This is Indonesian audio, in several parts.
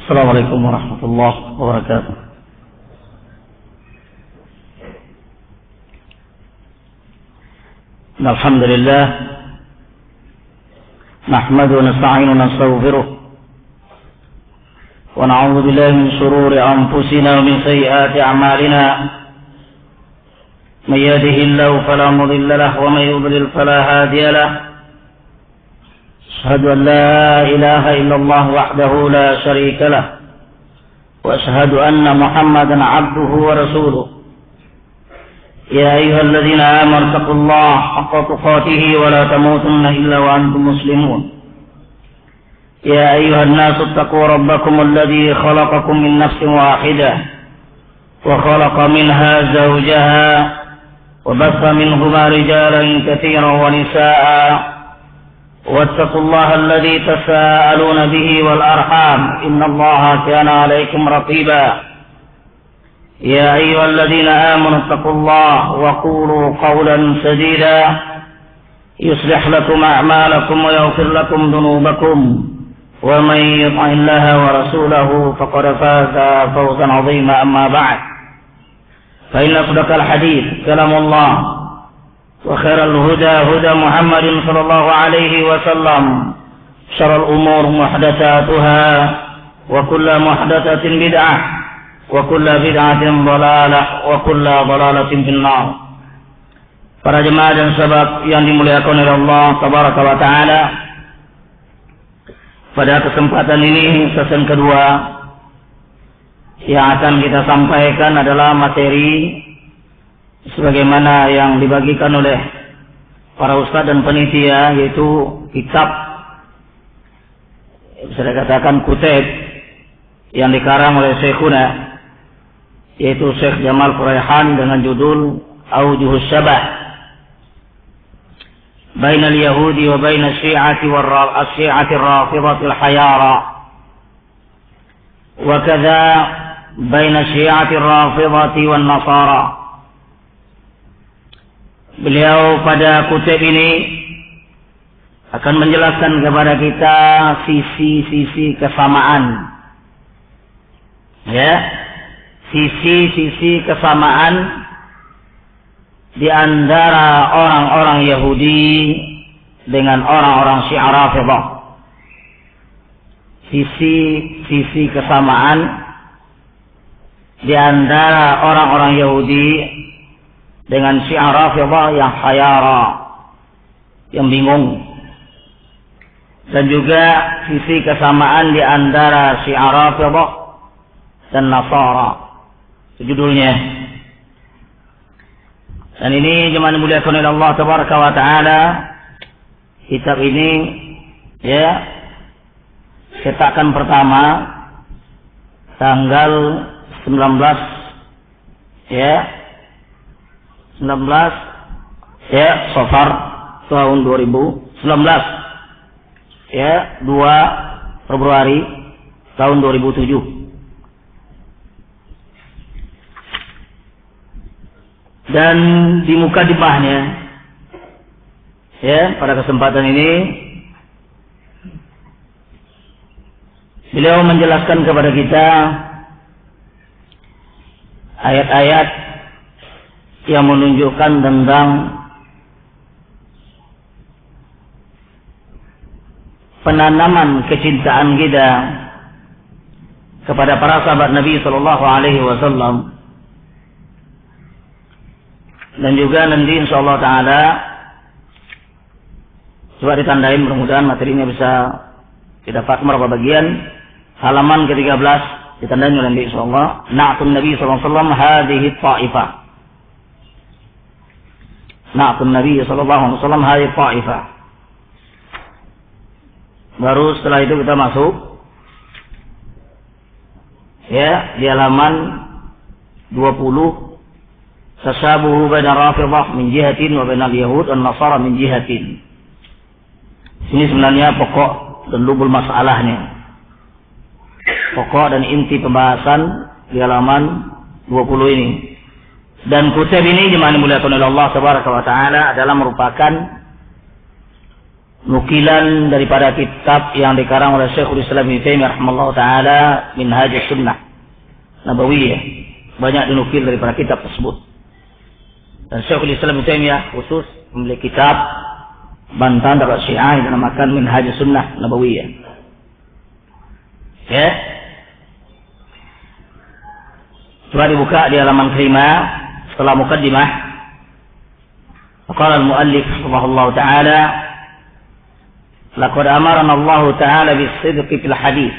Assalamualaikum warahmatullahi wabarakatuh. Alhamdulillah nahmadu wa nasta'inu wa nastaghfiruh wa na'udzu billahi min shururi anfusina wa min sayyiati a'malina. Man yahdihillahu fala mudilla lahu wa man yudlil fala hadiya lahu. أشهد أن لا إله إلا الله وحده لا شريك له وأشهد أن محمدا عبده ورسوله. يا أيها الذين آمنوا اتقوا الله حق تقاته ولا تموتن إلا وأنتم مسلمون. يا أيها الناس اتقوا ربكم الذي خلقكم من نفس واحدة وخلق منها زوجها وبث منهما رجالا كثيرا ونساء واتقوا الله الذي تساءلون به والأرحام إن الله كان عليكم رقيبا. يا أيها الذين آمنوا اتقوا الله وقولوا قولا سديدا يصلح لكم أعمالكم ويغفر لكم ذنوبكم ومن يطع الله ورسوله فقد فاز فوزا عظيما. أما بعد فإن أصدق الحديث كلام الله وخير الهدى هدى محمد صلى الله عليه وسلم. شر الأمور محدثاتها وكل محدثة بدعة وكل بدعة ضلالة وكل ضلالة في النار. Para jemaah dan sahabat yang dimuliakan oleh Allah Tabaraka wa Ta'ala, pada kesempatan ini sesi kedua yang akan kita sampaikan adalah materi sebagaimana yang dibagikan oleh para ustaz dan panitia, yaitu kitab, bisa dikatakan kutub, yang dikarang oleh Syekhuna, yaitu Syekh Jamal Quraihan, dengan judul Aujuhus Syabah Bainal Yahudi wa Bainal Syi'ati Syi'ati Rafidhati Al-Hayara wa kadza Bainal Syi'ati Rafidhati wan Nasara. Beliau pada kutub ini akan menjelaskan kepada kita sisi-sisi kesamaan, ya, sisi-sisi kesamaan di antara orang-orang Yahudi dengan orang-orang Syiah Rafidhah. Sisi-sisi kesamaan di antara orang-orang Yahudi dengan Syiah Rafidhah yang hayara, yang bingung, dan juga sisi kesamaan di antara Syiah Rafidhah dan Nasara. Itu judulnya. Dan ini jemaah dimuliakan oleh Allah Tabaraka wa Ta'ala, kitab ini, ya, cetakan pertama tanggal 19, ya, 19 ya Safar tahun 2019, ya, 2 Februari tahun 2007. Dan di mukadimahnya, ya, pada kesempatan ini beliau menjelaskan kepada kita ayat-ayat yang menunjukkan tentang penanaman kecintaan kita kepada para sahabat Nabi Sallallahu Alaihi Wasallam, dan juga nanti insyaallah Ta'ala coba ditandain, mudah-mudahan materinya bisa didapat beberapa bagian. Halaman ke-13 ditandain oleh Nabi insyaallah, Na'tun Nabi Sallallahu Alaihi Wasallam hadhihi ta'ifah. Na'tun Nabi Sallallahu Alaihi Wasallam hadhihi ta'ifah. Baru setelah itu kita masuk, ya, di halaman 20, tashabuhu baina Rafidhah min jihatin wa bainal Yahud wan Nasara min jihatin. Ini sebenarnya pokok dan lubul masalahnya, pokok dan inti pembahasan di halaman 20 ini. Dan kutub ini jemaah dimuliakan oleh Allah Tabaraka wa Ta'ala adalah merupakan nukilan daripada kitab yang dikarang oleh Syekhul Islam Ibnu Taimiyah rahimahullah taala, Minhajus Sunnah Nabawiyah. Banyak dinukil daripada kitab tersebut. Dan Syekhul Islam Ibnu Taimiyah khusus memiliki kitab bantahan terhadap Syiah yang dinamakan Minhajus Sunnah Nabawiyah. Ya. Coba dibuka di halaman kelima setelah mukaddimah. Qala al-muallif rahimahullah taala, laqad amarana Allah taala bis-sidqi fil hadits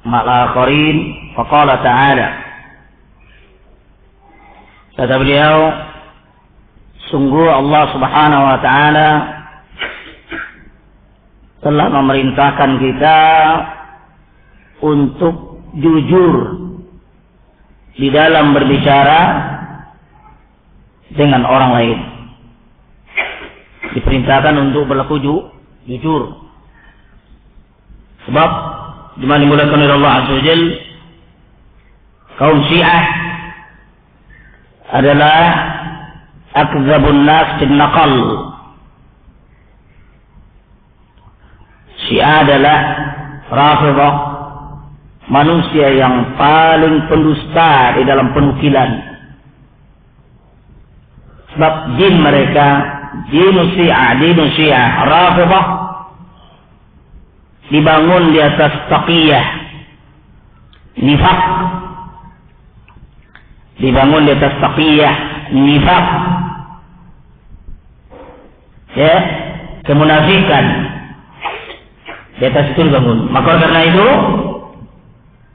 ma'al akharin, faqala ta'ala. Kata beliau, sungguh Allah Subhanahu wa taala telah memerintahkan kita untuk jujur di dalam berbicara dengan orang lain. Diperintahkan untuk berlaku jujur. Sebab dimana dimulakan oleh Allah Azza wa Jalla, kaum Syiah adalah akdzabun nas bin naqal. Syiah adalah Rafidhah, manusia yang paling pendusta di dalam penukilan. Sebab jin mereka, jin Syiah, Rafidhah, dibangun di atas taqiyah, nifaq. Dibangun di atas taqiyah, nifaq. Ya, kemunafikan. Di atas itu dibangun. Maka karena itu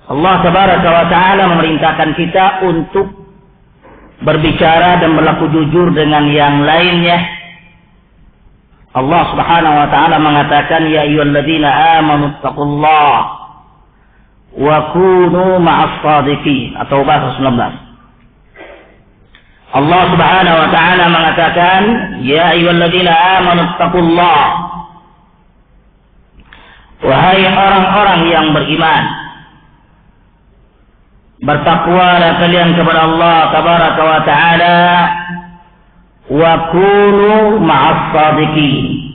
Allah Tabaraka wa Ta'ala memerintahkan kita untuk berbicara dan berlaku jujur dengan yang lainnya. Allah Subhanahu wa Ta'ala mengatakan, ya ayyuhalladzina amanu taqullaha wa kunu ma'as shadiqin, atau bahasa 19. Allah Subhanahu wa Ta'ala mengatakan, ya ayyuhalladzina amanu taqullaha, wahai orang-orang yang beriman, bertakwalah kalian kepada Allah Tabaraka wa Ta'ala, wa kunu ma'as shadiqin,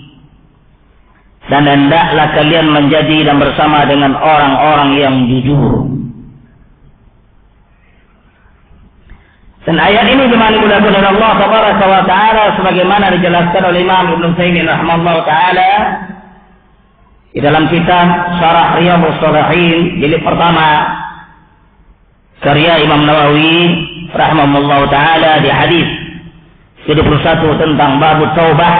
dan hendaklah kalian menjadi dan bersama dengan orang-orang yang jujur. Dan ayat ini dimanipulah oleh Allah Tabaraka wa Ta'ala sebagaimana dijelaskan oleh Imam Ibnu Taimiyah rahimahullah taala di dalam kitab Syarah Riyadhus Shalihin jilid pertama karya Imam Nawawi rahimahullah taala di hadis 71 tentang bab taubah,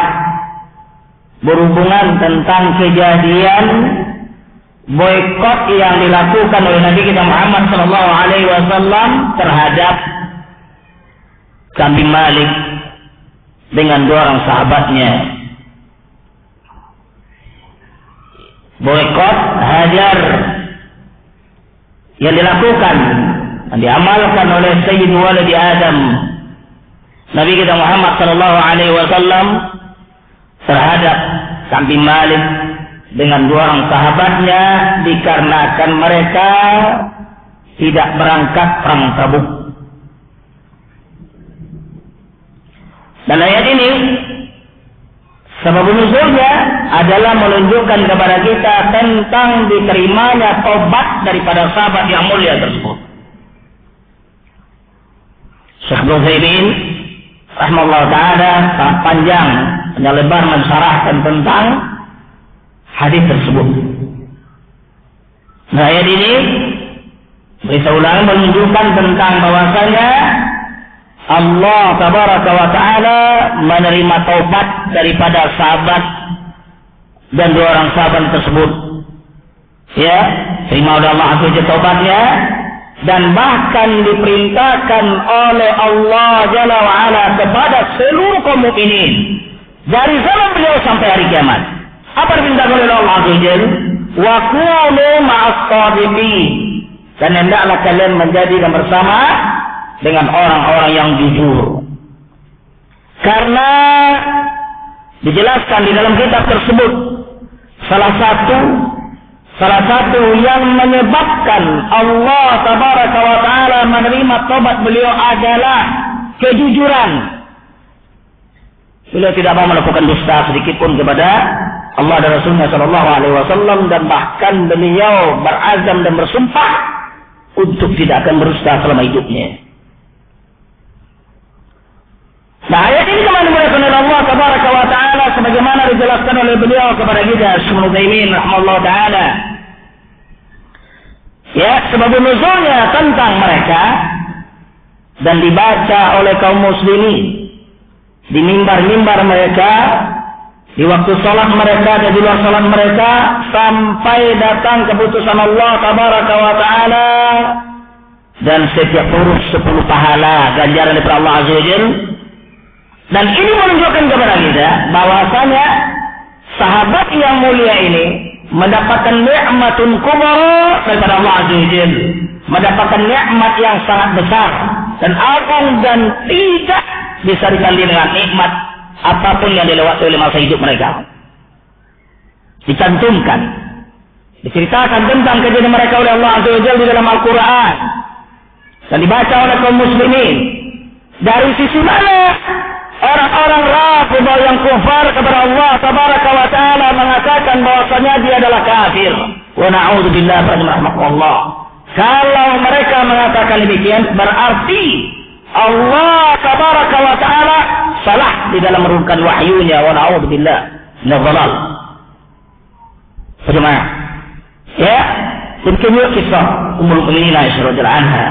berhubungan tentang kejadian boikot yang dilakukan oleh Nabi kita Muhammad sallallahu alaihi wasallam terhadap kambing Malik dengan dua orang sahabatnya. Boikot, hajar yang dilakukan dan diamalkan oleh Sayyid Waladi Adam, Nabi kita Muhammad sallallahu alaihi wasallam terhadap kambing Malik dengan dua orang sahabatnya dikarenakan mereka tidak berangkat perang Tabuk. Dan ayat ini sebab nuzulnya adalah menunjukkan kepada kita tentang diterimanya taubat daripada sahabat yang mulia tersebut. Syekh Ibnu Utsaimin rahimahullah taala sangat panjang dan lebar mensyarahkan tentang hadis tersebut. Nah, ayat ini berita ulang menunjukkan tentang bahwasanya Allah Tabaraka wa Ta'ala menerima taubat daripada sahabat dan dua orang sahabat tersebut. Ya, terima oleh Allah Azza wa Jalla taubatnya, dan bahkan diperintahkan oleh Allah Jalla wa Ala kepada seluruh kaum mukminin dari zaman beliau sampai hari kiamat. Apa diperintahkan oleh Allah Azza wa Jalla? Wa kunu ma'as shadiqin, dan hendaklah kalian menjadi dan bersama dengan orang-orang yang jujur. Karena dijelaskan di dalam kitab tersebut salah satu yang menyebabkan Allah Tabaraka wa Ta'ala menerima taubat beliau adalah kejujuran. Beliau tidak mau melakukan dusta sedikit pun kepada Allah dan Rasulnya Shallallahu Alaihi Wasallam, dan bahkan beliau berazam dan bersumpah untuk tidak akan berdusta selama hidupnya. Nah, ayat ini kemana dimuliakan oleh Allah Tabaraka wa Ta'ala sebagaimana dijelaskan oleh beliau kepada kita Syekh Utsaimin rahimahullah taala. Ya, sebab nuzulnya tentang mereka dan dibaca oleh kaum muslimin di mimbar-mimbar mereka, di waktu salat mereka dan di luar salat mereka, sampai datang keputusan Allah Tabaraka wa Ta'ala, dan setiap huruf 10 pahala ganjaran dari Allah Azza wa Jalla. Dan ini menunjukkan kepada kita bahwasanya sahabat yang mulia ini mendapatkan nikmatun kubra daripada Allah Azza wa Jalla, mendapatkan nikmat yang sangat besar dan agung, dan tidak bisa ditandingi dengan nikmat apapun yang dilewati oleh masa hidup mereka. Dicantumkan, diceritakan tentang kejadian mereka oleh Allah Azza wa Jalla di dalam Al-Quran dan dibaca oleh kaum muslimin. Dari sisi mana orang-orang Rafidah yang kufar kepada Allah Tabaraka wa Ta'ala mengatakan bahwasanya dia adalah kafir. Wa na'udzubillah rahmatullah. Kalau mereka mengatakan demikian, berarti Allah Tabaraka wa Ta'ala salah di dalam menurunkan wahyunya. Wa na'udzubillah minadh dhalal. Jemaah, ya, demikian juga kisah Ummul Mukminin Aisyah radhiyallahu anha.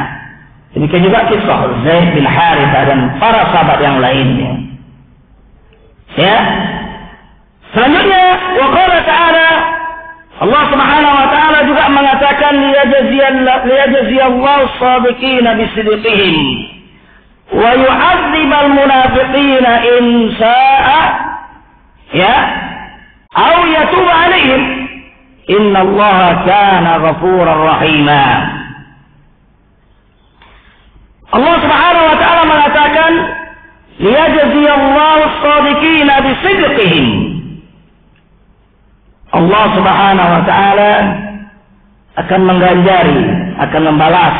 Demikian juga kisah Zaid bin Harithah dan para sahabat yang lainnya. Ya. Selanjutnya, wa qala ta'ala, Allah Subhanahu wa taala juga mengatakan liyajziyallahu as-sabiqina bisidqihim wa yu'adzibal munafiqina in sha'a, ya, aw yatuba 'alaihim innallaha kana ghafurar rahima. Allah Subhanahu wa taala mengatakan liyajziyallahu as-shadiqina bisidqihim. Allah Subhanahu wa taala akan mengganjari, akan membalas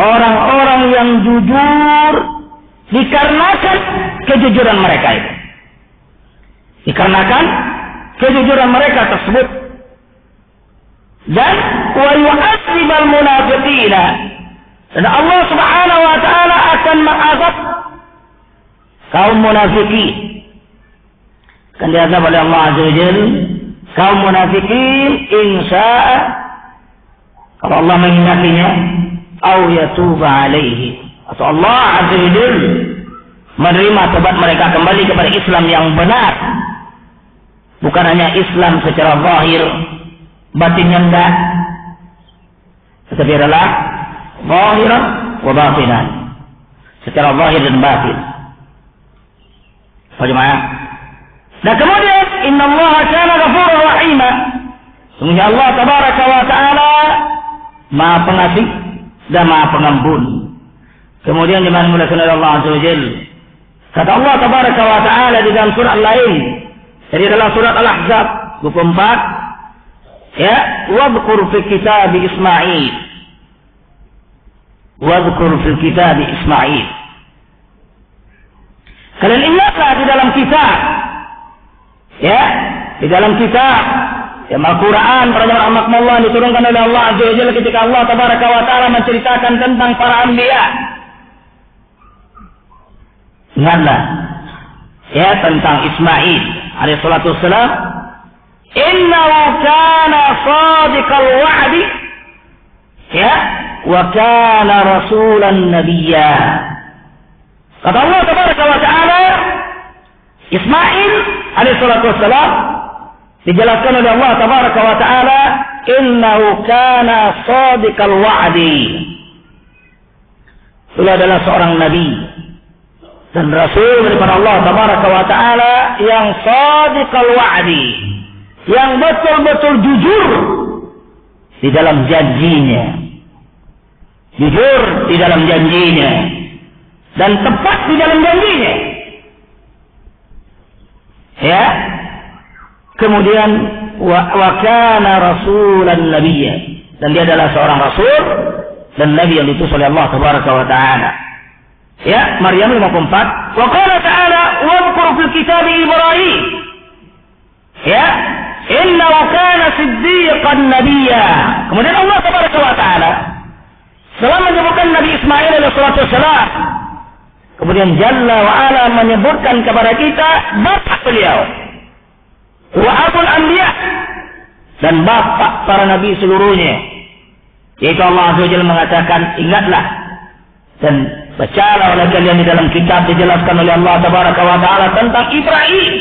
orang-orang yang jujur dikarenakan kejujuran mereka itu. Dikarenakan kejujuran mereka tersebut. Dan wa yu'adzibal munafiqina, dan Allah Subhanahu wa taala akan mengazab kaum munafikin. Akan diazab oleh Allah Azza wa Jalla kaum munafikin insya'a, kalau Allah menghendakinya, au yatuba alaihi, atau Allah Azza wa Jalla menerima tobat mereka kembali kepada Islam yang benar. Bukan hanya Islam secara zahir, batinnya enggak, tetapi adalah zahiran wa batinan, secara zahir dan batin. Jemaah. Dan kemudian innallaha kana ghafurur rahima, sungguhnya Allah Tabaraka wa taala Maha Pengasih dan Maha Pengampun. Kemudian dimuliakan oleh Allah Azza wa Jalla, kata Allah Tabaraka wa taala di dalam surat lain, jadi dalam surat Al-Ahzab 24, ya, wadhkur fil kitab Ismail, wadhkur fil kitab Ismail. Kalian ingatlah di dalam kitab, ya, di dalam kitab, ya, Al-Quran, perjanjian Al-Makmullah diturunkan oleh Allah Azza wa Jalla ketika Allah Tabaraka wa taala menceritakan tentang para anbiya. Ingatlah, ya, tentang Ismail alaihi salatu wassalam. Innahu kana sadiqal wa'di, ya, wa kana rasulan nabiyya. Kata Allah Tabaraka wa taala, Ismail alaihi salatu wassalam dijelaskan oleh Allah Tabaraka wa taala, innahu kana sadiqal wa'di. Beliau adalah seorang nabi dan rasul daripada Allah Tabaraka wa taala yang sadiqal wa'di, yang betul-betul jujur di dalam janjinya, jujur di dalam janjinya, dan tepat di dalam janjinya. Ya. Kemudian wa kana rasulan nabiyya, dan dia adalah seorang rasul dan nabi yang diutus oleh Allah Tabaraka wa taala. Ya, Maryam 54. Wa qala ta'ala wadhkur fil kitab Ibrahim. innahu kana siddiqan nabiyya. Kemudian Allah Tabaraka wa taala setelah menyebutkan Nabi Ismail alaihi salam, kemudian Jalla wa ala menyebutkan kepada kita bapak beliau, wa abul anbiya, dan bapak para nabi seluruhnya. Yaitu Allah Azza wa Jalla mengatakan, ingatlah dan bacalah oleh kalian di dalam kitab dijelaskan oleh Allah Tabaraka wa taala tentang Ibrahim.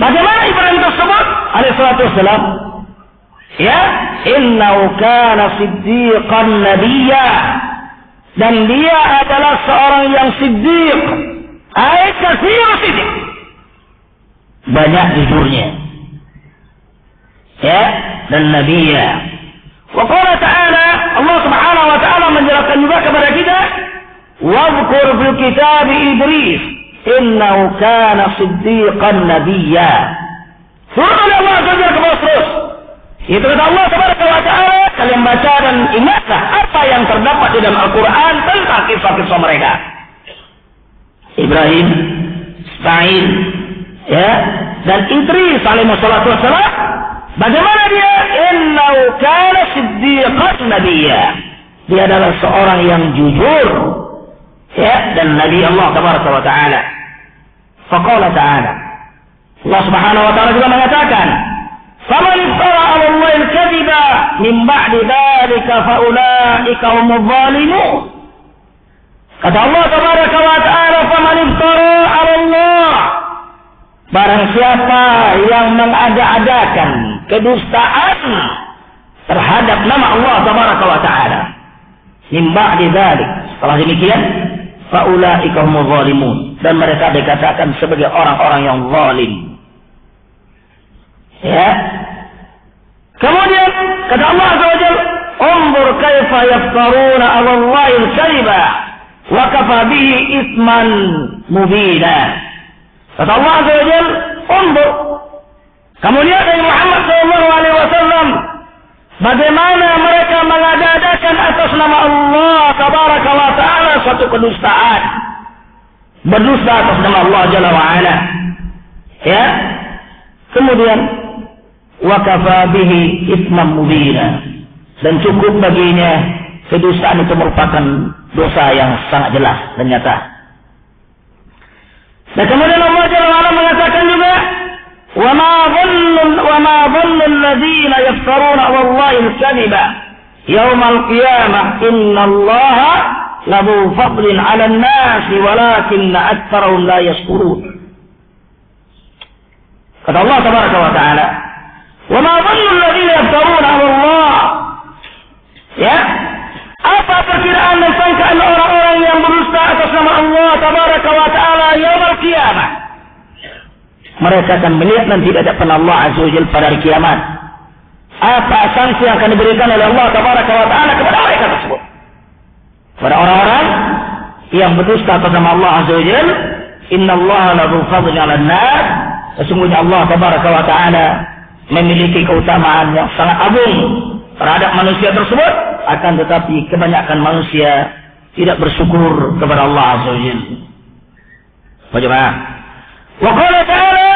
Bagaimana Ibrahim tersebut alaihi salatu wassalam? Ya, innahu kana siddiqan nabiyya, dan dia adalah seorang yang siddiq, ay katsir siddiq, banyak jujurnya. Ya, dan nabiyya. Wa qala ta'ala, Allah Subhanahu wa taala menjelaskan juga kepada kita, wadhkur fil kitab Idris innahu kana siddiqan nabiyya. Surah Allah Azza wa Jalla terus. Itu kata Allah Tabaraka wa taala, kalian baca dan ingatlah apa yang terdapat di dalam Al-Qur'an tentang kisah-kisah mereka. Ibrahim, Ismail, ya, dan Idris alaihi salatu wassalam. Bagaimana dia? Innahu kana siddiqan nabiyya. Dia adalah seorang yang jujur, ya, dan nabi Allah Tabaraka wa taala. Faqala ta'ala, Allah Subhanahu wa taala juga mengatakan, faman iftara 'ala Allahi al-kadhiba min ba'di dzalika fa ulaika humudz zalimun. Kata Allah Tabaraka wa taala, faman iftara 'ala Allah, barang siapa yang mengada-adakan kedustaan terhadap nama Allah Tabaraka wa taala min ba'di dzalik, setelah demikian fa ulaika humudz zalimun, dan mereka dikatakan sebagai orang-orang yang zalim. Ya. Kemudian kata Allah Azza wa Jalla, "Unzur kaifa yaftaruna 'ala Allahi al-kadhiba wa kafa bihi itsman mubina." Kata Allah Azza wa Jalla, "Unzur." Kamu lihat dari Muhammad sallallahu alaihi wasallam bagaimana mereka mengada-adakan atas nama Allah Tabaraka wa taala suatu kedustaan. Berdusta atas nama Allah Jalla wa ala. Ya. Kemudian wa kafa bihi itsman mubina, dan cukup baginya kedustaan itu merupakan dosa yang sangat jelas dan nyata. Dan kemudian Allah Jalla wa ala mengatakan juga, wa ma dhannu alladhina yaftaruna 'ala Allahi al-kadhiba yawmal qiyamah innallaha lahu fadlin 'alan nasi walakinna aktsarahum la yashkurun. Kata Allah Tabaraka wa taala, wa ma dhannu alladhina yaftaruna 'ala Allah, ya, apa perkiraan dan sangkaan orang-orang yang berdusta atas nama Allah Tabaraka wa taala yaumul qiyamah? Mereka akan melihat nanti di hadapan Allah Azza wa Jalla pada hari kiamat. Apa sanksi yang akan diberikan oleh Allah Tabaraka wa taala kepada mereka tersebut? Pada orang-orang yang berdusta atas nama Allah Azza wa Jalla, innallaha lahu fadlun 'alan nas, sesungguhnya Allah Tabaraka wa taala memiliki keutamaan yang sangat agung terhadap manusia tersebut, akan tetapi kebanyakan manusia tidak bersyukur kepada Allah Azza wa Jalla. Bagaimana? Wa qala ta'ala,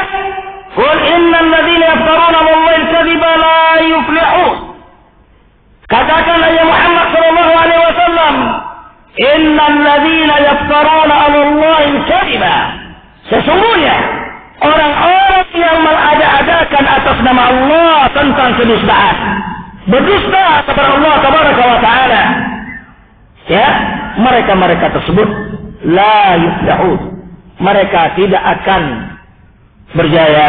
qul innal ladzina yaftaruna 'ala Allahi al-kadhiba la yuflihun. Katakanlah ya Muhammad sallallahu alaihi wasallam, innal ladzina yaftaruna 'ala Allahi al-kadhiba, sesungguhnya orang-orang yang mengada-adakan atas nama Allah tentang kedustaan, berdusta kepada Allah Tabaraka wa taala, ya, mereka tersebut la yuflihun, mereka tidak akan berjaya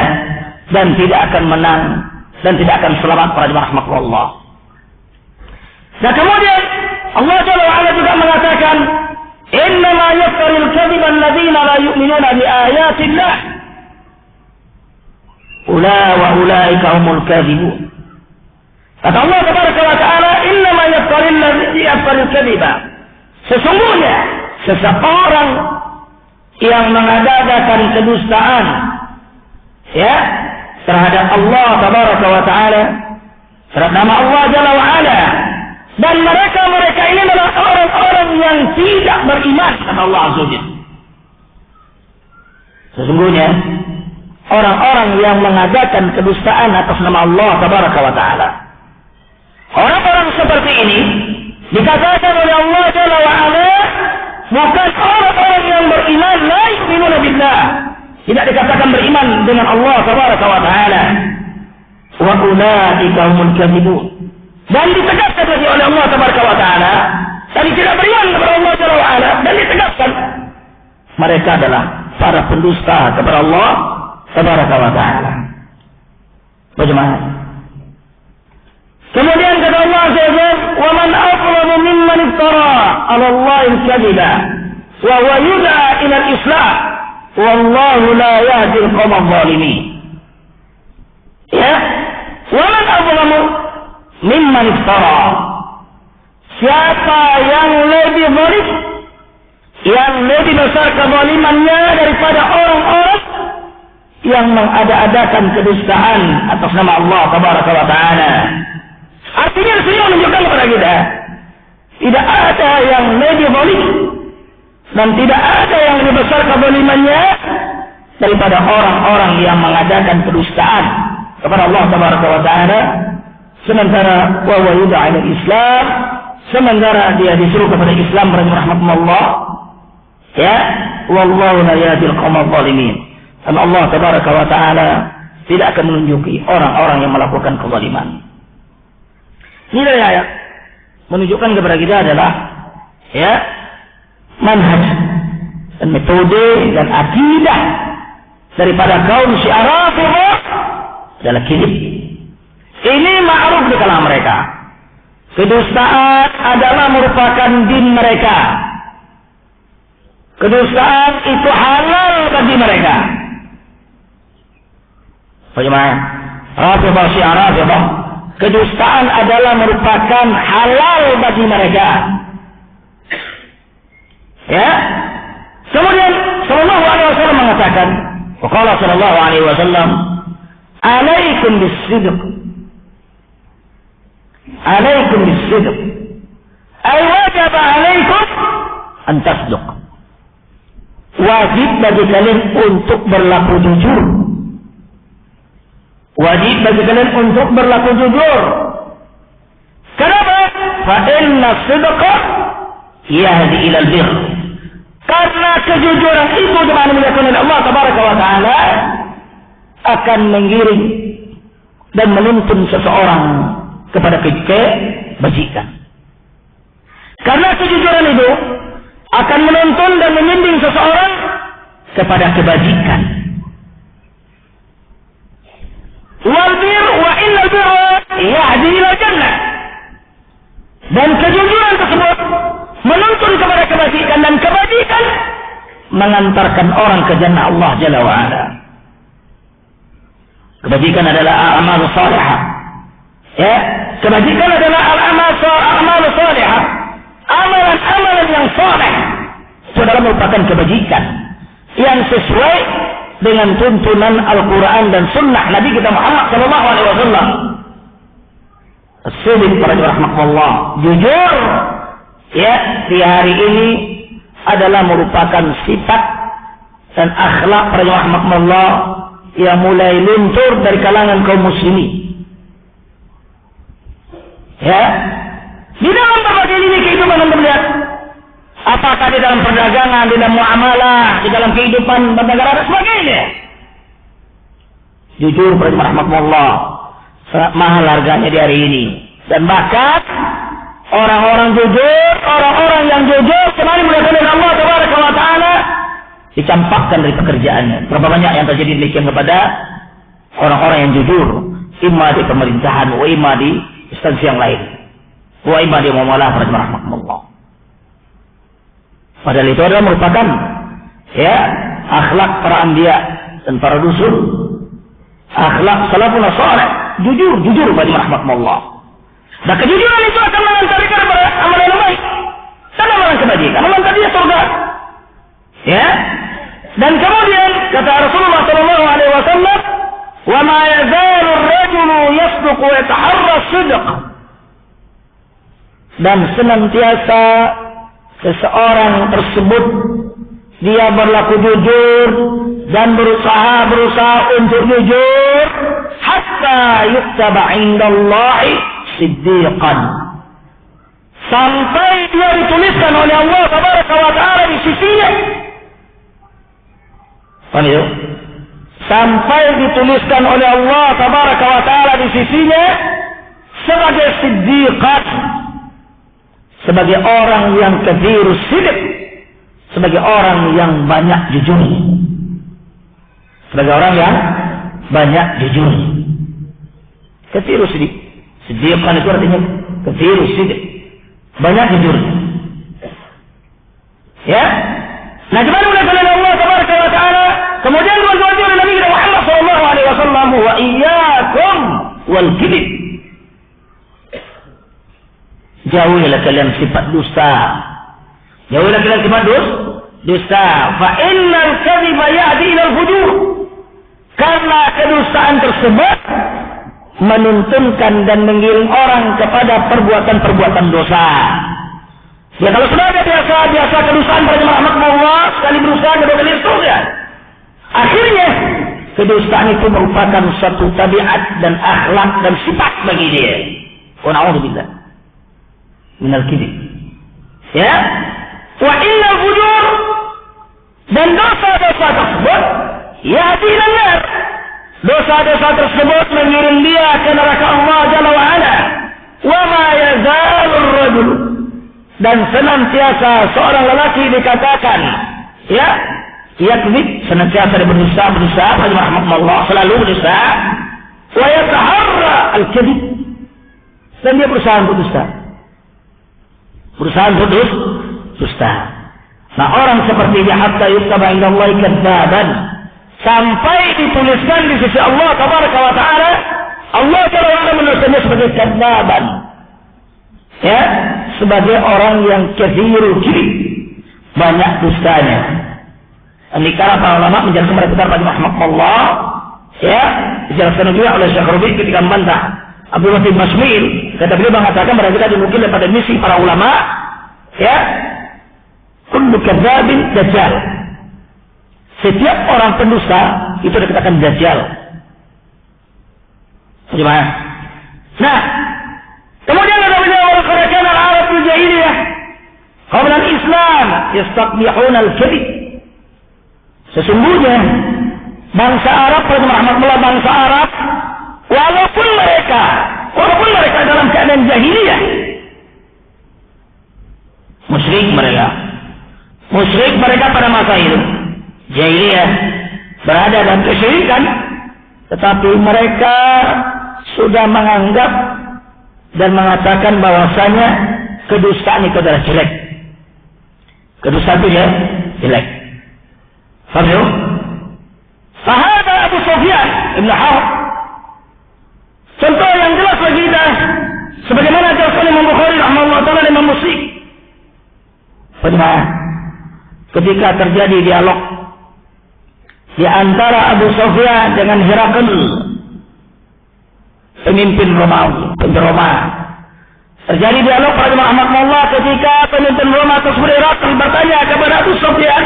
dan tidak akan menang dan tidak akan selamat pada rahmat Allah. Dan kemudian Allah Jalla wa ala juga mengatakan, innama yaftaril kadhiba alladhina la yu'minuna bi ayatillah ulaika humul kadhibun. Kata Allah Tabaraka wa taala, innama yaftaril kadhiba, sesungguhnya seseorang yang mengada-adakan kedustaan, ya, terhadap Allah Tabaraka wa taala, terhadap nama Allah Jalla wa ala, dan mereka ini adalah orang-orang yang tidak beriman kepada Allah Azza wa Jalla. Sesungguhnya orang-orang yang mengadakan kedustaan atas nama Allah Tabaraka wa Ta'ala. Orang-orang seperti ini dikatakan oleh Allah Jalla wa Ala bukan orang-orang yang beriman la yu'minuna billah. Tidak dikatakan beriman dengan Allah Tabaraka wa Ta'ala. Wa ulaika humul kadzibun. Dan ditegaskan lagi oleh Allah Tabaraka wa Ta'ala, tadi tidak beriman kepada Allah Jalla wa Ala, dan ditegaskan mereka adalah para pendusta kepada Allah Tabaraka wa Ta'ala. Bagaimana? Kemudian kata Allah SWT, wa man aqlamu mimman iftara 'ala Allahi al-kadhiba wa huwa yud'a ila al-islam wallahu la yahdi al-qawma adh-dhalimin. Ya, wa man aqlamu mimman iftara. Siapa yang lebih zalim, yang lebih besar kezalimannya daripada orang-orang yang mengada-adakan kedustaan atas nama Allah Tabaraka wa Ta'ala. Artinya di sini menunjukkan kepada kita, tidak ada yang lebih zalim dan tidak ada yang lebih besar kezalimannya daripada orang-orang yang mengadakan kedustaan kepada Allah Tabaraka wa Ta'ala, sementara wa yud'a ila Islam, sementara dia disuruh kepada Islam rahmatullah. Ya, wallahu la yahdil qawmal zalimin. Dan Allah Tabaraka wa Ta'ala tidak akan menunjuki orang-orang yang melakukan kezaliman. Ini dari ayat menunjukkan kepada kita adalah ya manhaj dan metode dan akidah daripada kaum Syiah Rafidhah adalah kini. Ini ma'ruf di kalangan mereka. Kedustaan adalah merupakan din mereka. Kedustaan itu halal bagi mereka. Bagaimana? Rafidhah, Syiah Rafidhah, kedustaan adalah merupakan halal bagi mereka. Ya. Kemudian sallallahu alaihi wasallam mengatakan, qala sallallahu alaihi wasallam, "Alaikum bis-sidq." Alaikum bis-sidq. Ay wajib alaikum an tasduq. Wajib bagi kalian untuk berlaku jujur. Wajib bagi kalian untuk berlaku jujur. Kenapa? Fa inna sidqa yahdi ila al-birr. Karena kejujuran itu dimana dilakukan oleh Allah Tabaraka wa Ta'ala akan mengiring dan menuntun seseorang kepada kebajikan. Karena kejujuran itu akan menuntun dan membimbing seseorang kepada kebajikan. Wal bir wa innal birra yahdi ila jannah. Dan kejujuran tersebut menuntun kepada kebajikan, dan kebajikan mengantarkan orang ke jannah Allah Jalla wa Ala. Kebajikan adalah amal salihah. Ya, kebajikan adalah amal salihah. Amalan-amalan yang saleh itu adalah merupakan kebajikan yang sesuai dengan tuntunan Al-Quran dan Sunnah Nabi kita Muhammad Sallallahu Alaihi Wasallam. As-sidq para rahmatullah, jujur ya di hari ini adalah merupakan sifat dan akhlak para rahmatullah yang mulai luntur dari kalangan kaum muslimin. Ya, di dalam berbagai lini kehidupan anda melihat, apakah di dalam perdagangan, di dalam muamalah, di dalam kehidupan bernegara dan sebagainya. Jujur para rahmatullah, sangat mahal harganya di hari ini. Dan bahkan orang-orang yang jujur kemarin melihat oleh Allah Tabaraka wa Ta'ala dicampakkan dari pekerjaannya. Berapa banyak yang terjadi demikian kepada orang-orang yang jujur, imma di pemerintahan, wa imma di instansi yang lain, wa imma di muamalah para rahmatullah. Padahal itu adalah merupakan ya akhlak para anbiya dan para rasul, akhlak salafun salih, jujur bagi rahmatullah. Dan kejujuran itu akan mengantarkan kepada amalan yang baik dan amalan kebajikan, amalan tadi surga. Ya. Dan kemudian kata Rasulullah sallallahu alaihi wasallam, "Wa ma yazalu ar-rajulu yasduqu wa yataharra as-sidq." Dan senantiasa seseorang tersebut dia berlaku jujur dan berusaha untuk jujur hatta yuktaba indallahi siddiqan, sampai dia dituliskan oleh Allah tabaraka wa taala di sisinya. Paham itu? Sampai dituliskan oleh Allah tabaraka wa taala di sisinya sebagai siddiqan, sebagai orang yang kathirus sidq, sebagai orang yang banyak jujur. Sebagai orang yang banyak jujur. Kathirus sidq. Siddiqan itu artinya kathirus sidq, banyak jujur. Ya. Nah, gimana oleh Allah tabaraka wa taala? Kemudian diwajibkan oleh Nabi Muhammad sallallahu alaihi wasallam, wa iyyakum wal kadzib. Jauhilah kalian sifat dusta. Jauhilah kalian sifat dusta. Fa innal kadhiba yahdi ila al-fujur. Karena kedustaan tersebut menuntunkan dan mengiring orang kepada perbuatan-perbuatan dosa. Ya, kalau sudah ada biasa kedustaan pada jemaah Allah, sekali berusaha kedua kali seterusnya. Akhirnya kedustaan itu merupakan suatu tabiat dan akhlak dan sifat bagi dia. Wa na'udzubillah minal kadzib. Ya. Wa innal fujur, dan dosa-dosa tersebut yahdi ila nar. Dosa-dosa tersebut mengiring dia ke neraka Allah Jalla wa Ala. Wa ma yazalur rajul, dan senantiasa seorang lelaki dikatakan, ya, yakdzib, senantiasa dia berdusta, rahmatullah, selalu berdusta. Wa yataharra al-kadzib, dan dia berusaha untuk dusta. Berusaha untuk dusta. Nah, orang seperti ini hatta yuktaba indallahi kadzaban, sampai dituliskan di sisi Allah tabaraka wa taala, Allah Jalla wa Ala menuliskannya sebagai kadzaban. Ya, sebagai orang yang kathirul kadzib, banyak dustanya. Dikala para ulama menjelaskan mereka pada Muhammad Allah, ya, dijelaskan juga oleh Syekh Rabi ketika membantah Abdul Wahid Masmil, kata beliau mengatakan mereka kita dimungkin daripada misi para ulama, ya, kullu kadzabin dajjal. Setiap orang pendusta itu dikatakan dajjal. Gimana? Nah, kemudian ada orang kerajaan Arab jahiliyah, kaum Islam yastaqbihuna al-kadzib. Sesungguhnya bangsa Arab, rahmatullah, bangsa Arab, walaupun mereka dalam keadaan jahiliyah, musyrik mereka pada masa itu jahiliyah, berada dalam kesyirikan, tetapi mereka sudah menganggap dan mengatakan bahwasanya kedustaan itu adalah jelek. Kedustaan itu jelek. Faham? Fahada Abu Sufyan Ibn Harb, contoh yang jelas bagi kita, sebagaimana dijelaskan Imam Bukhari rahimahullah taala dan Imam Muslim. Bagaimana? Ketika terjadi dialog di antara Abu Sufyan dengan Herakl, pemimpin Romawi, Roma. Terjadi dialog pada Muhammad Allah ketika pemimpin Roma tersebut Herakl bertanya kepada Abu Sufyan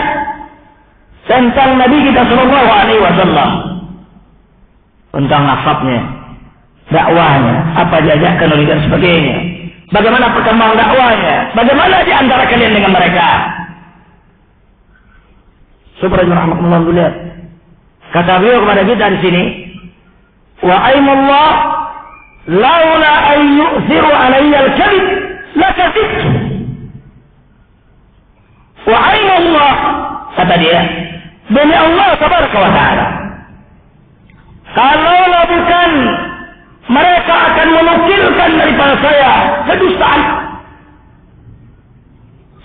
tentang Nabi kita sallallahu alaihi wasallam, tentang nasabnya, dakwahnya, apa diajarkan oleh dan sebagainya. Bagaimana perkembangan dakwahnya? Bagaimana di antara kalian dengan mereka? Subhanallah, rahmatullah lihat. Kata beliau kepada kita di sini, wa aimullah laula an yu'thiru alayya al-kadhib lakadzibtu. Wa aimullah, kata dia, demi Allah tabaraka wa taala, kalaulah bukan mereka akan menukilkan daripada saya kedustaan,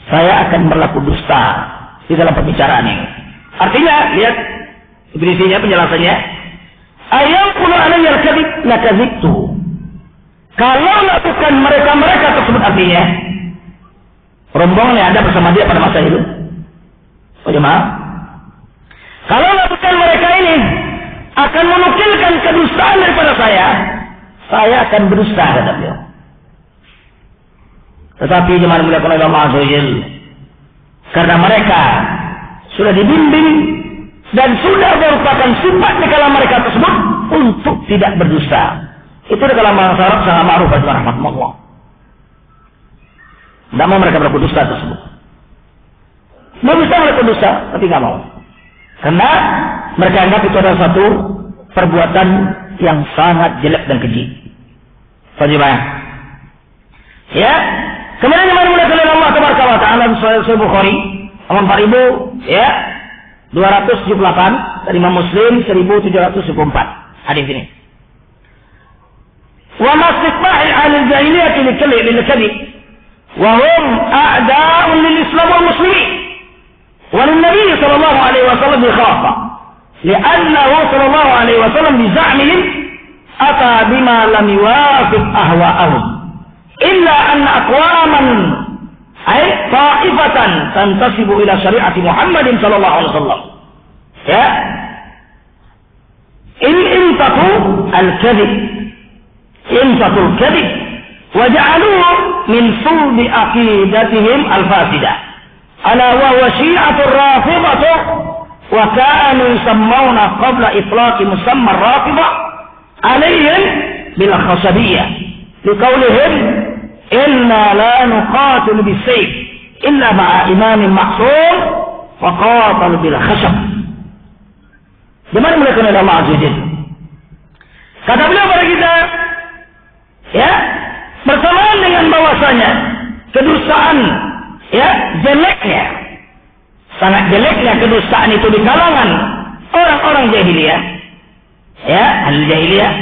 saya akan berlaku dusta di dalam pembicaraan ini. Artinya, lihat definisinya, penjelasannya, ayaqulu alayya al-kadhib lakadzibtu. Kalau bukan mereka tersebut, artinya rombongan yang ada bersama dia pada masa itu. Oh jemaah, kalau bukan mereka ini akan menukilkan kedustaan daripada saya akan berdusta, kata beliau. Tetapi jemaah muliakan oleh Allah Azza wa Jalla, karena mereka sudah dibimbing dan sudah merupakan sifat di kalangan mereka tersebut untuk tidak berdusta. Itu di kalangan masyarakat sangat ma'ruf wa rahmatullah. Tidak mau mereka berlaku dusta tersebut. Mau bisa mereka dusta, tapi tidak mau. Karena mereka anggap itu adalah satu perbuatan yang sangat jelek dan keji. Fajibah. Ya. Kemudian yang dimulakan oleh Allah Tabaraka wa Ta'ala Sahih Bukhari 4000 ya 278 dari Imam Muslim 1774 hadis ini. Wa masifahil ahli jahiliyah lil-kadhib wa hum a'da'un lil-Islam wal muslimin wa lin-nabi sallallahu alaihi wasallam bi khassa li'annahu sallallahu alaihi wasallam bi za'mihim ata bima lam yuwafiq ahwa'ahum illa anna aqwaman ay ta'ifatan tantasibu ila syari'ati Muhammadin sallallahu alaihi wasallam ya intaqu al-kadhib intaqu al-kadhib wa ja'aluhu min sulbi aqidatihim al-fasidah ala wa huwa syi'atur rafidhah wa kanu yusammuna qabla itlaqi musamma ar-rafidah alayhim bil khasabiyyah liqaulihim inna la nuqatil bis-sayf illa ma'a imamin ma'sum wa qatal bil khashab. Bagaimana mereka oleh Allah Azza wa Jalla? Kata beliau kepada kita, ya, bersamaan dengan bahwasanya kedustaan, ya, jeleknya, sangat jeleknya kedustaan itu di kalangan orang-orang jahiliyah, ya, ahli jahiliyah.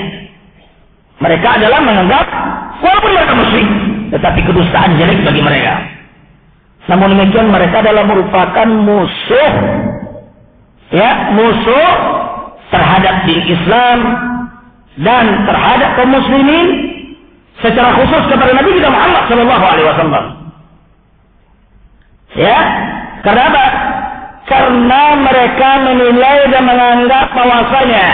Mereka adalah menganggap walaupun mereka musyrik, tetapi kedustaan jelek bagi mereka. Namun demikian mereka adalah merupakan musuh, ya, musuh terhadap diri Islam dan terhadap kaum muslimin secara khusus kepada Nabi kita Muhammad sallallahu alaihi wasallam. Ya, karena apa? Karena mereka menilai dan menganggap bahwasanya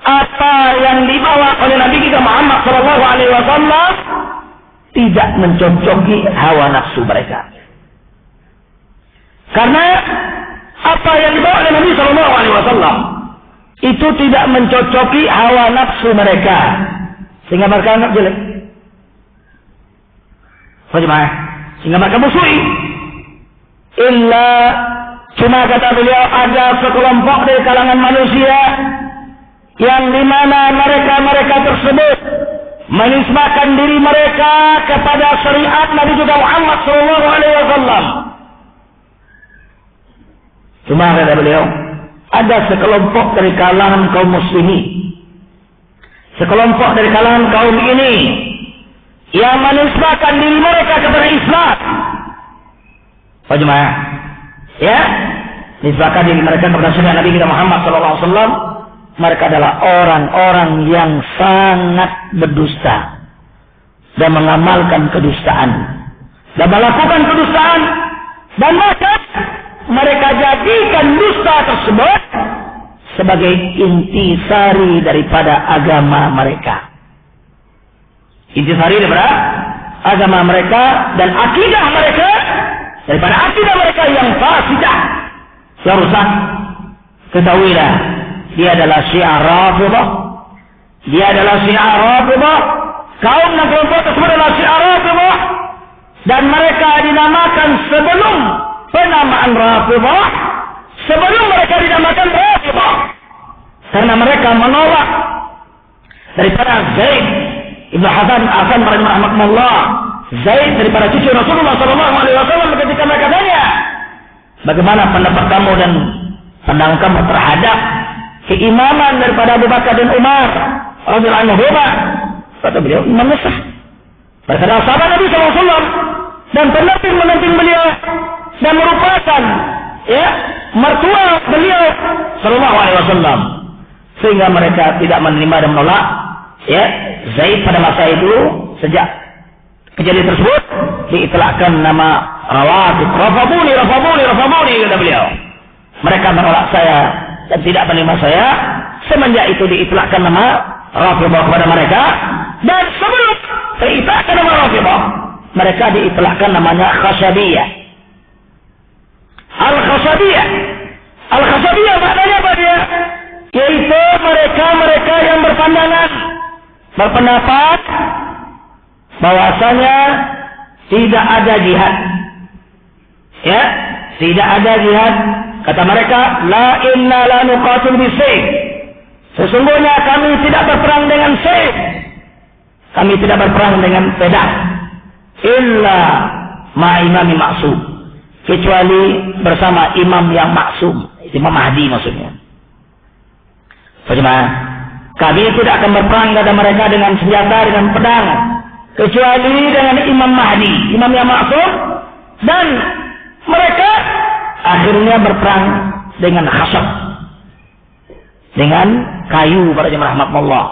apa yang dibawa oleh Nabi kita Muhammad sallallahu alaihi wasallam tidak mencocoki hawa nafsu mereka. Karena apa yang dibawa oleh Nabi sallallahu alaihi wasallam itu tidak mencocoki hawa nafsu mereka, sehingga mereka anggap jelek. Bagaimana? Sehingga mereka musuhi. Illa cuma kata beliau ada sekelompok dari kalangan manusia yang dimana mereka tersebut menisbahkan diri mereka kepada syariat Nabi juga Muhammad sallallahu alaihi wasallam. Cuma kata beliau, ada sekelompok dari kalangan kaum muslimin, sekelompok dari kalangan kaum ini yang menisbahkan diri mereka kepada Islam. Bagaimana? Ya, nisbahkan diri mereka kepada syariat Nabi kita Muhammad sallallahu alaihi wasallam. Mereka adalah orang-orang yang sangat berdusta dan mengamalkan kedustaan dan melakukan kedustaan, dan maka mereka jadikan dusta tersebut sebagai intisari daripada agama mereka. Intisari daripada agama mereka dan akidah mereka, daripada akidah mereka yang fasidah, yang rusak. Ketahuilah, dia adalah Syiah Rafidhah. Dia adalah Syiah Rafidhah. Kaum dan kelompok tersebut adalah Syiah Rafidhah, dan mereka dinamakan sebelum penamaan Rafidhah, sebelum mereka dinamakan Rafidhah, karena mereka menolak daripada Zaid Ibn Hasan rahimahullah, Zaid daripada cucu Rasulullah sallallahu alaihi wasallam, ketika mereka tanya, bagaimana pendapat kamu dan pandangan kamu terhadap keimaman daripada Abu Bakar dan Umar radhiyallahu anhu? Kata beliau, imannya sah. Mereka adalah sahabat Nabi sallallahu alaihi wasallam dan pendamping beliau dan merupakan, ya, mertua beliau sallallahu alaihi wasallam, sehingga mereka tidak menerima dan menolak, ya, Zaid pada masa itu. Sejak kejadian tersebut diitlakkan nama Rawafid, Rafabuni kata beliau. Mereka menolak saya dan tidak menerima saya. Semenjak itu diitlakkan nama Rafidhah kepada mereka, dan sebelum diitlakkan nama Rafidhah, mereka diitlakkan namanya Khashabiyah. Al-Khasabiyah. Al-Khasabiyah maknanya apa dia? Yaitu mereka yang berpendapat bahwasanya tidak ada jihad. Ya, tidak ada jihad. Kata mereka, la inna la nuqatil bisayf. Sesungguhnya kami tidak berperang dengan sayf. Kami tidak berperang dengan pedang. Illa ma'imami maksum. Kecuali bersama imam yang maksum. Imam Mahdi maksudnya. Bagaimana? Kami tidak akan berperang kata mereka dengan senjata, dengan pedang. Kecuali dengan Imam Mahdi. Imam yang maksum. Dan mereka akhirnya berperang dengan khasab. Dengan kayu para jemaah rahmatullah.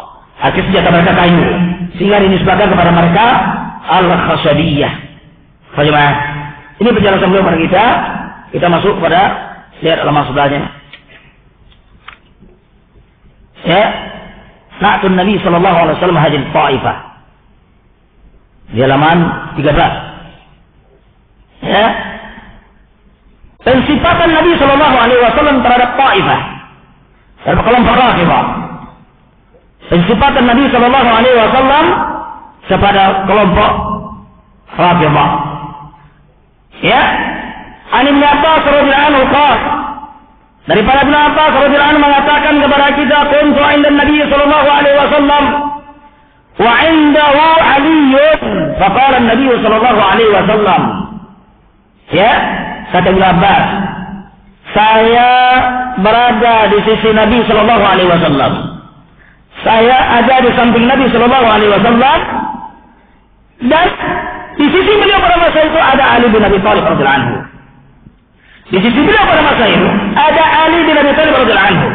Akhir senjata mereka kayu. Sehingga dinisbahkan kepada mereka Al-Khasabiyah. Bagaimana? Ini penjelasan beliau kepada kita. Kita masuk kepada lihat halaman sebelahnya. Ya, Na'tun Nabi sallallahu alaihi wasallam hadil Taifah. Di halaman 13. Ya. Pensifatan Nabi sallallahu alaihi wasallam terhadap Taifah. Terhadap kelompok Rafidhah. Pensifatan Nabi sallallahu alaihi wasallam kepada kelompok Rafidhah. Ya. An Ibnu Abbas radhiyallahu anhu qala, daripada Ibnu Abbas radhiyallahu anhu mengatakan kepada kita, kuntu 'inda Nabi sallallahu alaihi wasallam wa 'indahu Aliyyun, faqala Nabi sallallahu alaihi wasallam. Ya, kata Ibnu Abbas, saya berada di sisi Nabi sallallahu alaihi wasallam. Saya ada di samping Nabi sallallahu alaihi wasallam, dan di sisi beliau pada masa itu ada Ali bin Abi Thalib radhiyallahu anhu. Di sisi beliau pada masa itu ada Ali bin Abi Thalib radhiyallahu anhu.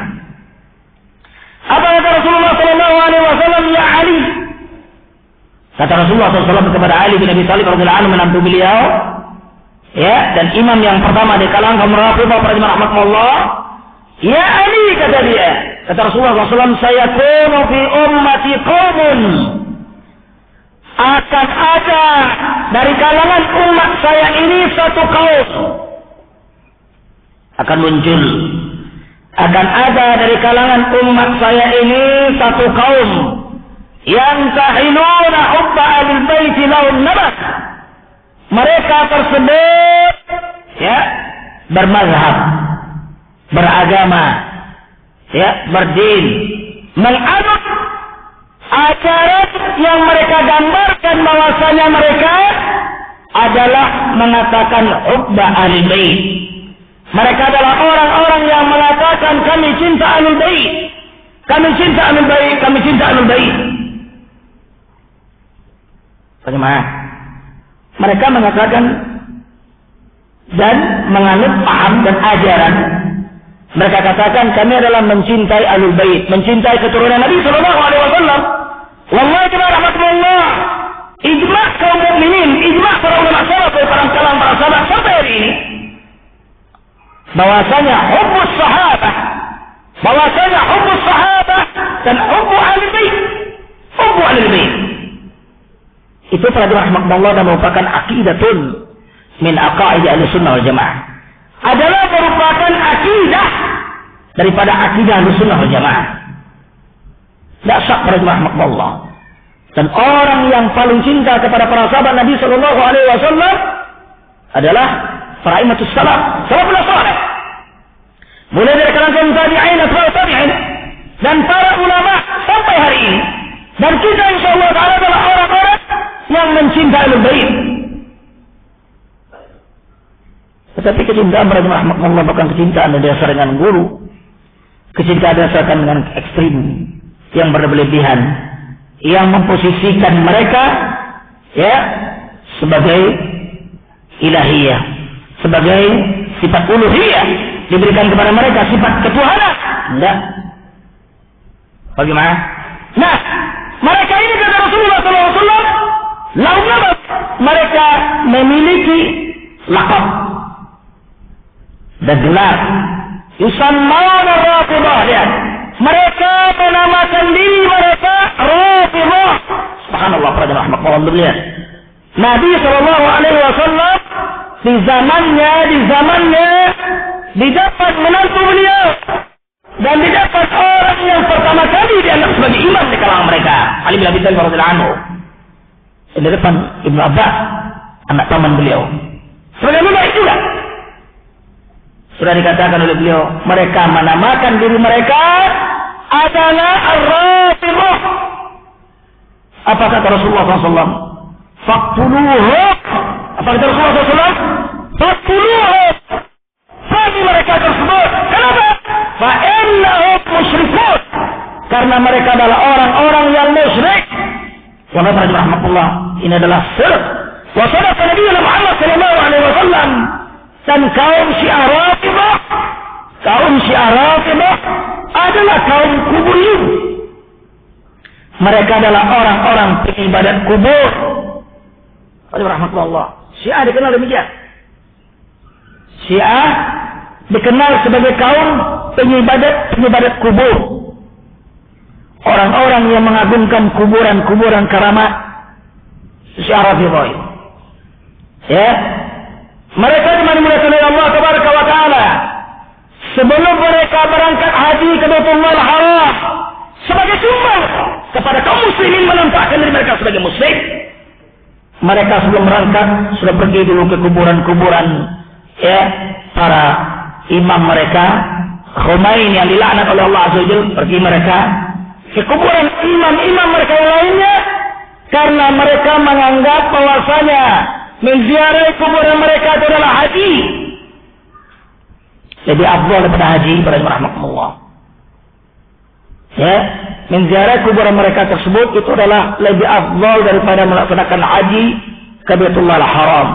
Apa kata Rasulullah sallallahu alaihi wasallam? Ya Ali. Kata Rasulullah SAW kepada Ali bin Abi Thalib radhiyallahu anhu, menantu beliau, ya, dan imam yang pertama di kalangan kaum Rafidhah para jemaah rahmatullah. Ya Ali, kata dia. Kata Rasulullah SAW, saya kunu fi ummati qaumun, akan ada dari kalangan umat saya ini satu kaum. Akan muncul, akan ada dari kalangan umat saya ini satu kaum yang tahiluna hubba ahlul baiti lahum nabak. Mereka tersebut, ya, bermazhab, beragama, ya, berdin, menganut ajaran yang mereka gambarkan bahwasanya mereka adalah mengatakan hubba ahlul bait. Mereka adalah orang-orang yang mengatakan kami cinta ahlul bait. Kami cinta ahlul bait, kami cinta ahlul bait. Bagaimana? Mereka mengatakan dan menganut paham dan ajaran. Mereka katakan kami adalah mencintai ahlul bait, mencintai keturunan Nabi sallallahu alaihi wasallam. Wallahi rahmatullah. Ijma' kaum mukminin, ijma' para ulama salaf, para kalangan para sahabat sampai hari ini, bahwasanya hubbus sahabah, bahwasanya hubbus sahabah dan hubbu ahlul bait, hubbu ahlul bait, itu para jemaah rahmatullah dan merupakan aqidatun min aqaid Ahlussunnah wal Jamaah. Adalah merupakan akidah daripada akidah Ahlussunnah wal Jamaah. Tidak syak para jemaah rahmatullah. Dan orang yang paling cinta kepada para sahabat Nabi sallallahu alaihi wasallam adalah para imamatus salaf, salafus saleh. Mulai dari kalangan tabi'in, atba'ut tabi'in, dan para ulama sampai hari ini. Dan kita insyaallah taala adalah orang-orang yang mencintai ahlul bait. Tetapi kecintaan para jemaah rahmatullah bukan kecintaan yang dasar dengan guru. Kecintaan dasarkan dengan ekstrim yang berlebihan, yang memposisikan mereka, ya, sebagai ilahiyah, sebagai sifat uluhiyah, diberikan kepada mereka sifat ketuhanan. Enggak. Bagaimana? Nah, mereka ini kata Rasulullah SAW, launabak, mereka memiliki laqab dan gelar. Yusammawna Rafidhah, lihat. Mereka menamakan diri mereka Rafidhah. Subhanallah, para jemaah rahmatullah, lihat. Nabi sallallahu alaihi wasallam di zamannya didapat menantu beliau dan didapat orang yang pertama kali dianggap sebagai imam di kalangan mereka, Ali bin Abi Thalib radhiyallahu anhu. Di depan Ibnu Abbas, anak paman beliau. Sebagai baik juga. Sudah dikatakan oleh beliau, mereka menamakan diri mereka adalah Ar-Rafidhah. Apa kata Rasulullah SAW? Faqtuluhu. Apa kata Rasulullah SAW? Faqtuluhu. Bagi mereka tersebut. Kenapa? Fa'innahum musyrikun. Karena mereka adalah orang-orang yang musyrik. Wa nafa'al rahmatullah. Ini adalah syirik. Wa sadaqa Nabi Muhammad sallallahu alaihi wasallam. Dan kaum Syiah Rafidhah adalah kaum kuburin. Mereka adalah orang-orang pengibadat kubur. Rahmatullah. Syiah dikenal demikian. Syiah dikenal sebagai kaum pengibadat kubur. Orang-orang yang mengagungkan kuburan keramat. Syiah Rafidhah. Ya. Mereka dimanipulasi oleh Allah Tabaraka wa Ta'ala. Sebelum mereka berangkat haji ke Baitullah Haram sebagai sumbang kepada kaum muslimin menampakkan diri mereka sebagai muslim. Mereka sebelum berangkat sudah pergi dulu ke kuburan-kuburan ya para imam mereka. Khomeini yang dilaknat oleh Allah Azza wa Jalla, pergi mereka ke kuburan imam-imam mereka yang lainnya karena mereka menganggap bahwasanya menziarahi kuburan mereka itu adalah haji. Lebih afdal daripada haji, para rahmatullah. Ya, menziarahi kuburan mereka tersebut itu adalah lebih afdal daripada melaksanakan haji ke Baitullah Haram.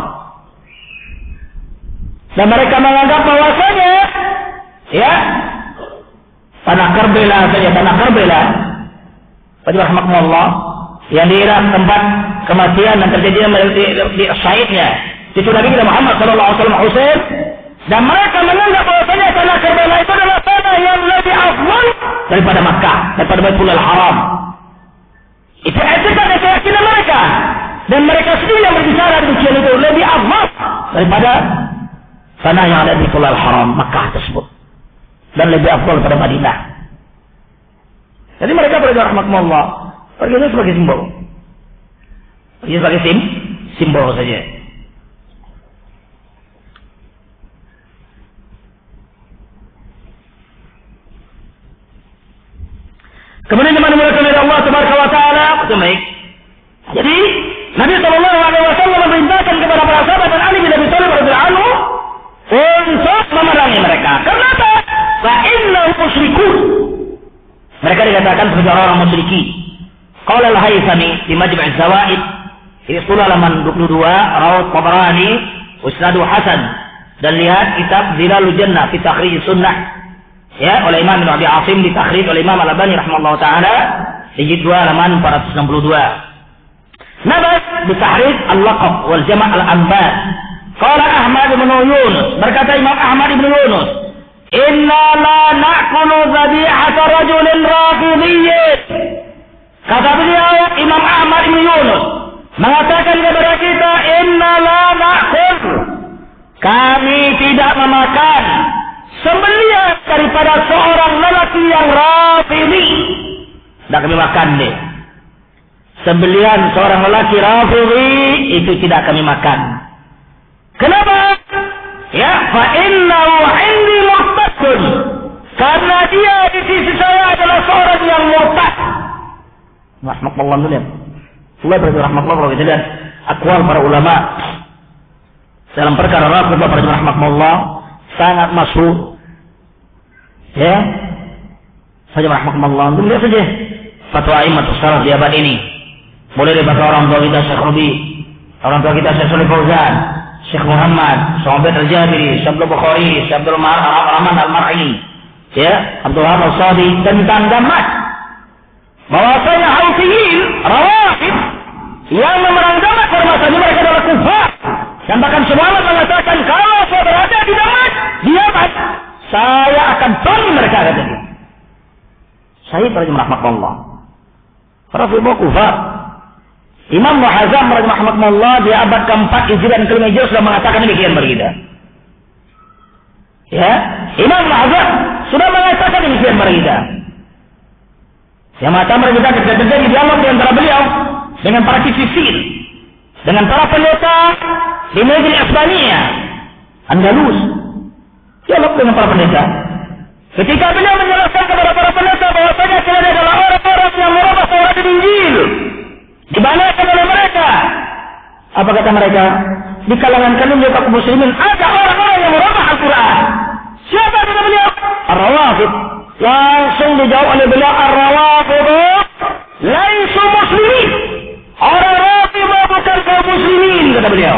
Dan mereka menganggap bahwasanya ya tanah Karbala saja, tanah Karbala, para rahmatullah, yang di Irak tempat kematian dan terjadinya di syahidnya itu Nabi kita Muhammad sallallahu alaihi wasallam Husain, dan mereka menganggap bahwasanya tanah Karbala itu adalah tanah yang lebih afdal daripada Makkah, daripada Baitullah Haram. Itu etika dan keyakinan mereka, dan mereka sendiri yang berbicara demikian itu lebih afdal daripada tanah yang ada di Baitullah Haram Makkah tersebut, dan lebih afdal daripada Madinah. Jadi mereka berdoa rahmatullah pergi itu sebagai simbol. Pergi sebagai simbol saja. Kemudian dimanipulasi oleh Allah Tabaraka wa Ta'ala. Baik. Jadi Nabi Sallallahu Alaihi Wasallam memerintahkan kepada para sahabat dan Ali bin Abi Thalib radhiyallahu anhu untuk memerangi mereka. Kenapa? Fa innahum musyrikun. Mereka dikatakan sebagai orang musyriki. Qala al-Haythami di Majmu' az-Zawaid di halaman 22, Rawat Tabarani, Usnadu Hasan, dan lihat kitab Zilalul Jannah fi Takhrij Sunnah ya oleh Imam Ibnu Abi Asim, ditakhrij oleh Imam Al-Albani rahimahullah taala di jilid 2 halaman 462. Nabas ditakhrij Al-Laqab wal Jama' Al-Anbas. Qala Ahmad bin Yunus, berkata Imam Ahmad bin Yunus, inna la na'kulu dhabihata rajulin rafidiyyin. Kata beliau Imam Ahmad bin Yunus mengatakan kepada kita, inna la na'kul, kami tidak memakan sembelihan daripada seorang lelaki yang rafidi. Tidak kami makan deh. Sembelihan seorang lelaki rafidi itu tidak kami makan. Kenapa? Ya, fa innahu 'indi murtadun. Karena dia di sisi saya adalah seorang yang murtad. Rahmatullah dulu. Allah berkata rahmatullah dan aqwal para ulama dalam perkara Rafidah para rahmatullah sangat masyhur. Ya. Saja rahmatullah. Untuk lihat saja fatwa imam salaf di abad ini. Boleh dibaca orang tua kita Syekh Rabi, orang tua kita Syekh Shalih Fauzan, Syekh Muhammad, Syekh Al-Jabiri, Syekh Bukhari, Syekh Abdul Rahman Al-Mar'i, ya, Abdul Rahman Al-Sadi, tentang damat bahwasanya Houthiyyin Rawafid yang memerang Damat bermaksud mereka adalah kufar. Dan bahkan Muhammad mengatakan kalau saya berada di Damat, di Yaman, saya akan bunuh mereka, kata dia. Saya para rahmat Allah. Para ulama kufar. Imam Muhazzam rahimahullah di abad keempat Hijriah dan kelima Hijriah sudah mengatakan demikian bagi kita. Ya, Imam Muhazzam sudah mengatakan demikian bagi kita. Yang mengatakan kita ketika terjadi dialog di antara beliau dengan para kifir, dengan para pendeta di negeri Isbania, Andalus. Dialog dengan para pendeta. Ketika beliau menjelaskan kepada para pendeta bahwasanya kalian adalah orang-orang yang merubah Taurat dan Injil, dibanakan oleh mereka. Apa kata mereka? Di kalangan kalian kaum muslimin ada orang-orang yang merubah Al-Quran. Siapa kata beliau? Ar-Rawafid. Langsung dijawab oleh beliau, Ar-Rawafid laisu muslimin. Orang Rafidhah bukan kaum muslimin, kata beliau.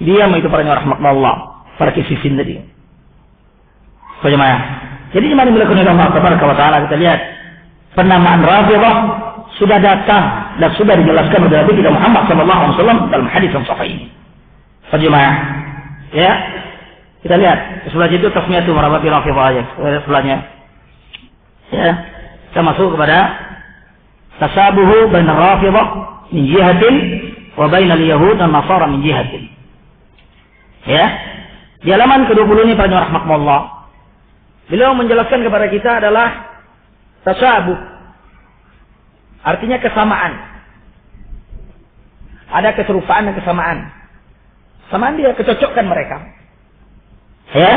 Diam itu para rahmatullah, para kififin tadi. Bagaimana? Jadi di mana melakukan Allah Tabaraka wa Taala, kita lihat penamaan Rafidhah sudah datang dan sudah dijelaskan oleh Nabi kita Muhammad sallallahu alaihi wasallam dalam hadis yang sahih. Bagaimana? Ya. Kita lihat sebelah itu tasmiyatu marabati Rafidhah aja. Sebelahnya. Ya. Kita masuk kepada tasabuhu bain Rafidhah min jihatin wa bain al-yahud dan Nasara min jihatin. Ya. Di halaman ke-20 ini para rahmatullah. Beliau menjelaskan kepada kita adalah tasabuh. Artinya kesamaan. Ada keserupaan dan kesamaan. Kesamaan dia kecocokkan mereka. Ya.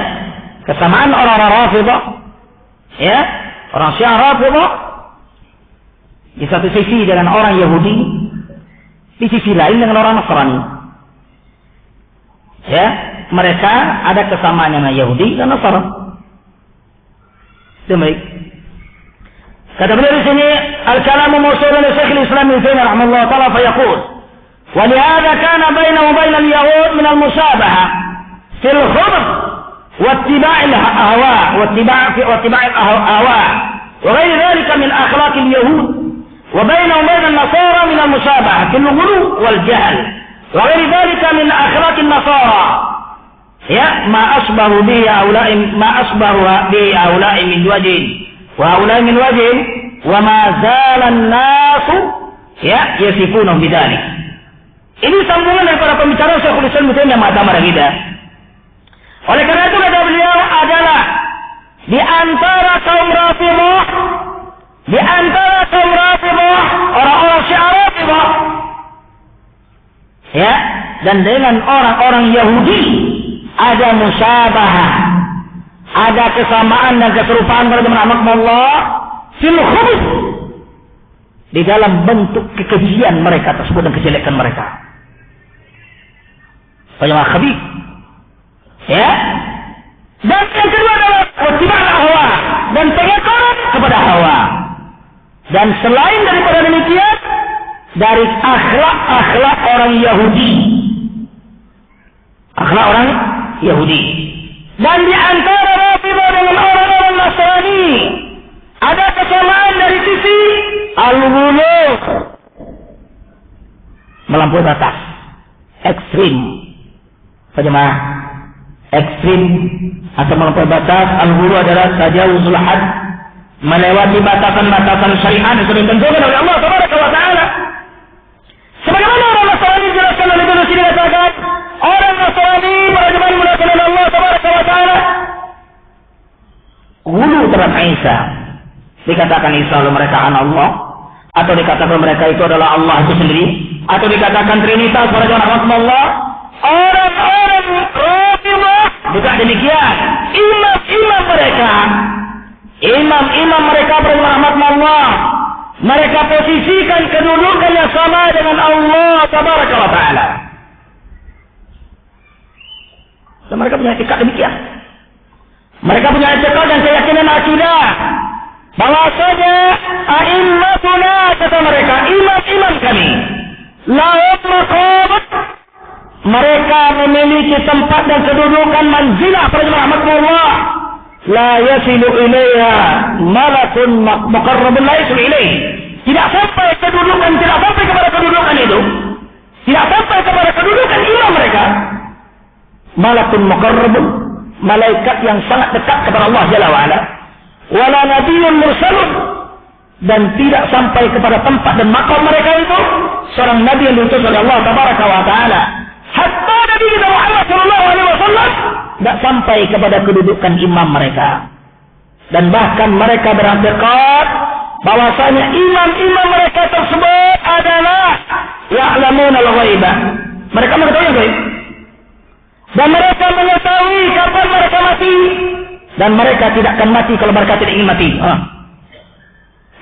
Kesamaan orang-orang Rafidhah. Ya. Orang Syiah Rafidhah di satu sisi dengan orang Yahudi, di sisi lain dengan orang Nasrani. Ya, mereka ada kesamaan dengan Yahudi dan Nasrani. Demikian. Kata beliau di sini, al-kalamu mawsulun li Syekhul Islam Ibnu Taimiyah rahimahullah taala fa yaqul, "Wa li hadha kana bainahu wa bain al-yahud min al-mushabaha fil khubr wa ittiba' al-ahwa wa ittiba' al-ahwa wa ghayr dhalika min akhlaq al-yahud wa bainahu wa bain an-nasara min al-mushabaha fil ghulu wal jahl wa ghayr dhalika min akhlaq an-nasara." Ya, ma asbahu bihi haula'i min wajhin wa haula'i min wajhin wa ma zala an-nasu ya yasifuna bidzalik. Ini sambungan daripada pembicaraan Syekhul Islam Ibnu Taimiyah yang mengatakan kita. Oleh karena itu kata beliau adalah di antara kaum Rafidhah, orang-orang Syiah Rafidhah, ya, dan dengan orang-orang Yahudi ada musyabahah, ada kesamaan dan keserupaan pada Allah fil khubus, di dalam bentuk kekejian mereka tersebut dan kejelekan mereka. Bagaimana khabith? Ya. Dan yang kedua adalah wattiba'al hawa, dan pengekoran kepada hawa. Dan selain daripada demikian, dari akhlak orang Yahudi. Akhlak orang Yahudi. Dan di antara Rafidhah dengan orang-orang Nasrani ada kesamaan dari sisi al-ghulu, melampaui batas, ekstrim. Bagaimana? Ekstrim atau melampaui batas. Al-ghulu adalah tajawuzul had, melewati batasan-batasan syariat yang sudah ditentukan oleh Allah Tabaraka wa Taala. Sebagaimana orang Nasrani dijelaskan oleh Ibnu Sina katakan, orang Nasrani bagaimana melakukan oleh Allah Tabaraka wa Taala ghulu terhadap Isa. Dikatakan Isa oleh mereka anak Allah, atau dikatakan mereka itu adalah Allah itu sendiri, atau dikatakan Trinitas pada rahmat Allah. Orang-orang Rafidhah juga demikian. Imam-imam mereka pada rahmat Allah, mereka posisikan kedudukan yang sama dengan Allah Tabaraka wa Taala. Dan mereka punya etika demikian. Mereka punya etika dan keyakinan akidah bahwasanya a'immatuna, kata mereka, imam-imam kami, lahum maqamat, mereka memiliki tempat dan kedudukan manzilah pada rahmatullah, la yasilu ilaiha malakun muqarrabun la yasilu ilaih. Tidak sampai kepada kedudukan itu. Tidak sampai kepada kedudukan imam mereka. Malakun muqarrabun, malaikat yang sangat dekat kepada Allah Jalla wa Ala. Wala nabiyyun mursalun, dan tidak sampai kepada tempat dan makam mereka itu seorang nabi yang diutus oleh Allah Tabaraka wa Ta'ala. Hatta Nabi kita Muhammad sallallahu alaihi wasallam tidak sampai kepada kedudukan imam mereka. Dan bahkan mereka beriktikad bahwasanya imam-imam mereka tersebut adalah ya'lamuna al-ghaiba. Mereka mengetahui yang gaib. Dan mereka mengetahui kapan mereka mati. Dan mereka tidak akan mati kalau mereka tidak ingin mati.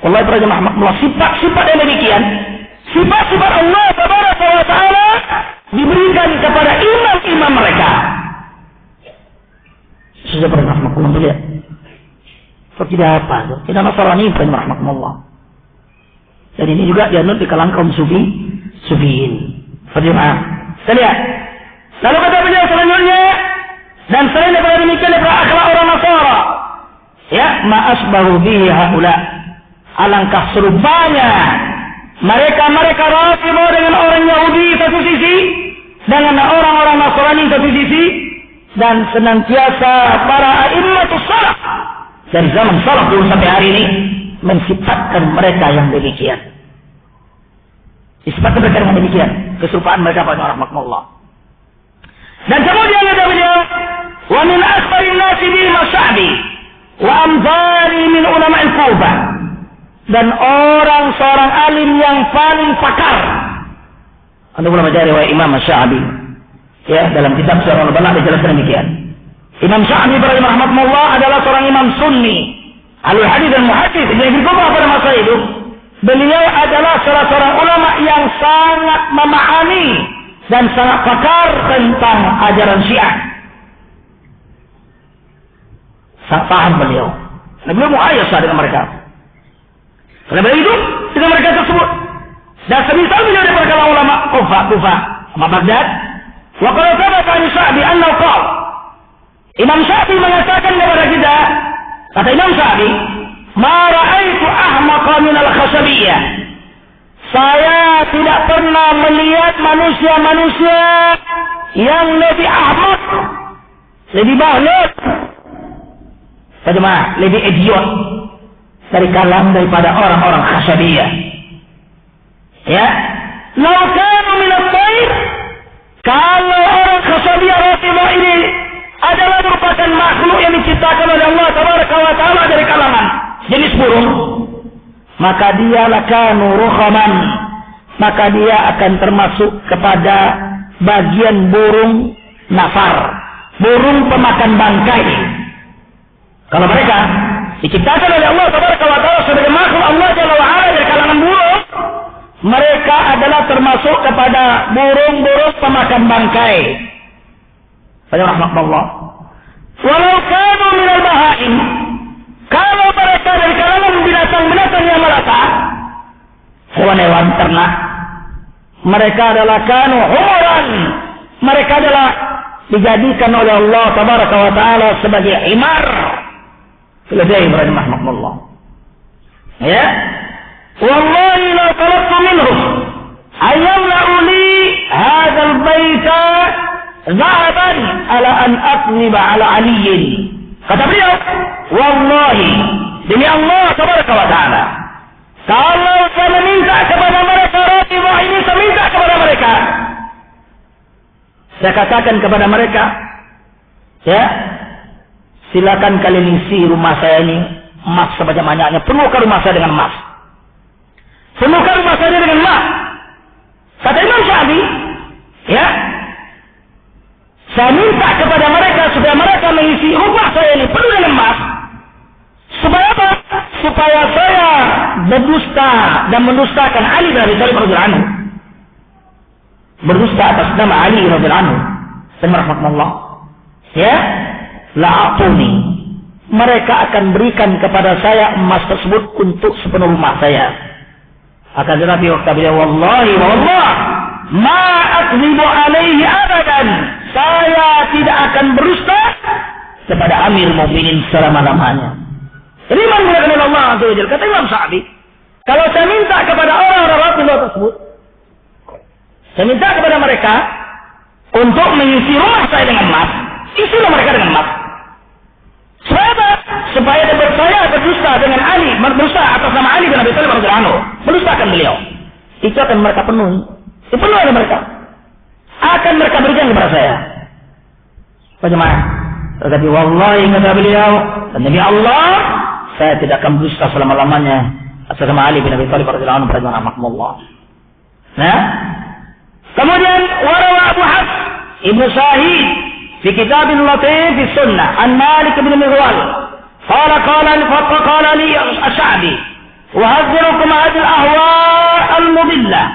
Wallahi para jemaah, sifat-sifat yang demikian, sifat-sifat Allah Tabaraka wa Ta'ala diberikan kepada imam-imam mereka. Sudah pernah rahmatullah lihat. So, tidak apa, tidak masalah ini bukan rahmatullah. Dan ini juga dianut di kalangan kaum sufiin. Perjemaah. Kita lihat. Lalu kata beliau selanjutnya, dan selain daripada demikian daripada akhlak orang Nasara, ya, ma'asbahu bihi haula. Alangkah serupanya mereka Rafidhah dengan orang Yahudi satu sisi, dengan orang-orang Nasrani satu sisi, dan senantiasa para a'immatus salaf dari zaman salaf dulu sampai hari ini mensifatkan mereka yang demikian. Disifatkan mereka dengan demikian, keserupaan mereka pada rahmatullah. Dan kemudian ada beliau, wa min akhbarin nasi bi masya'bi wa amthali min ulama'il Kufah. Dan seorang alim yang paling pakar. Anda boleh baca riwayat Imam Sya'bi. Ya, dalam kitab Syiarul Balagh dijelaskan demikian. Imam Sya'bi rahimahullah adalah seorang imam sunni, ahli hadis dan muhaddits yang berkumpul pada masa itu. Beliau adalah salah seorang ulama yang sangat memahami dan sangat pakar tentang ajaran Syiah. Sangat paham beliau. Dan beliau muayyasah dengan mereka. Karena itu dengan mereka tersebut. Dan semisal beliau daripada kalangan ulama Kufah, sama Baghdad. Wa qala thabata an Sya'bi annahu qala. Imam Sya'bi mengatakan kepada kita, kata Imam Sya'bi, "Ma ra'aitu ahmaqa min al-khashabiyyah." Saya tidak pernah melihat manusia-manusia yang lebih ahmak, lebih bahlul, lebih idiot dari kalangan daripada orang-orang Khashabiyah. Ya, law kanu min at-tayr, kalau orang Khashabiyah Rafidhah ini adalah merupakan makhluk yang diciptakan oleh Allah Tabaraka wa Ta'ala dari kalangan jenis burung, maka dia lakanu rukhaman, maka dia akan termasuk kepada bagian burung nafar, burung pemakan bangkai. Kalau mereka diciptakan oleh Allah Tabaraka wa Ta'ala sebagai makhluk Allah Jalla wa Ala dari kalangan burung, mereka adalah termasuk kepada burung-burung pemakan bangkai. Pada rahmatullah. Walau kanu minal bahaim, kalau mereka dari kalangan binatang-binatang yang melata, hewan-hewan ternak, mereka adalah kanu humuran, mereka adalah dijadikan oleh Allah Tabaraka wa Ta'ala sebagai himar. Selesai rahmatullah. Ya, wallahi la talabtu minhum ayyamla'u li hadzal baita zahaban ala an aqniba ala aliyin. Kata beliau, wallahi, demi Allah Tabaraka wa Ta'ala, kalau saya meminta kepada mereka Rafidhah ini, saya minta kepada mereka, saya katakan kepada mereka, ya, silakan kalian isi rumah saya ini emas sebanyak-banyaknya, penuhkan rumah saya dengan emas, penuhkan rumah saya dengan emas. Kata Imam Sya'bi, ya, saya minta kepada mereka supaya mereka mengisi rumah saya ini penuh dengan emas. Supaya apa? Supaya saya berdusta dan mendustakan Ali bin Abi Thalib radhiyallahu anhu. Berdusta atas nama Ali radhiyallahu anhu. Dan rahmatullah. Ya, la'atuni. Mereka akan berikan kepada saya emas tersebut untuk sepenuh rumah saya. Akan tetapi waktu beliau, wallahi wa wallah, ma akzibu alaihi abadan. Saya tidak akan berdusta kepada Amir Mukminin selama-lamanya. Jadi menggunakan Allah Azza wa Jalla. Kata Imam Sya'bi, kalau saya minta kepada orang-orang Rafidhah tersebut, saya minta kepada mereka untuk mengisi rumah saya dengan emas, isilah mereka dengan emas. Supaya apa? Supaya saya berdusta dengan Ali, berdusta atas nama Ali bin Abi Thalib radhiyallahu anhu, mendustakan beliau. itu akan mereka penuhi. Dipenuhi oleh mereka. Akan mereka berikan kepada saya. Bagaimana? Tetapi wallahi kata beliau, dan demi Allah, saya tidak akan berdusta selama-lamanya atas nama Ali bin Abi Thalib radhiyallahu anhu rahimahullah. Nah, kemudian warawa Abu Hafs Ibnu Sahih fi kitab al-Latif fi Sunnah an Malik bin Mirwal qala li Ash-Sha'bi wa hadhirukum hadhihi al-ahwa' al-mudillah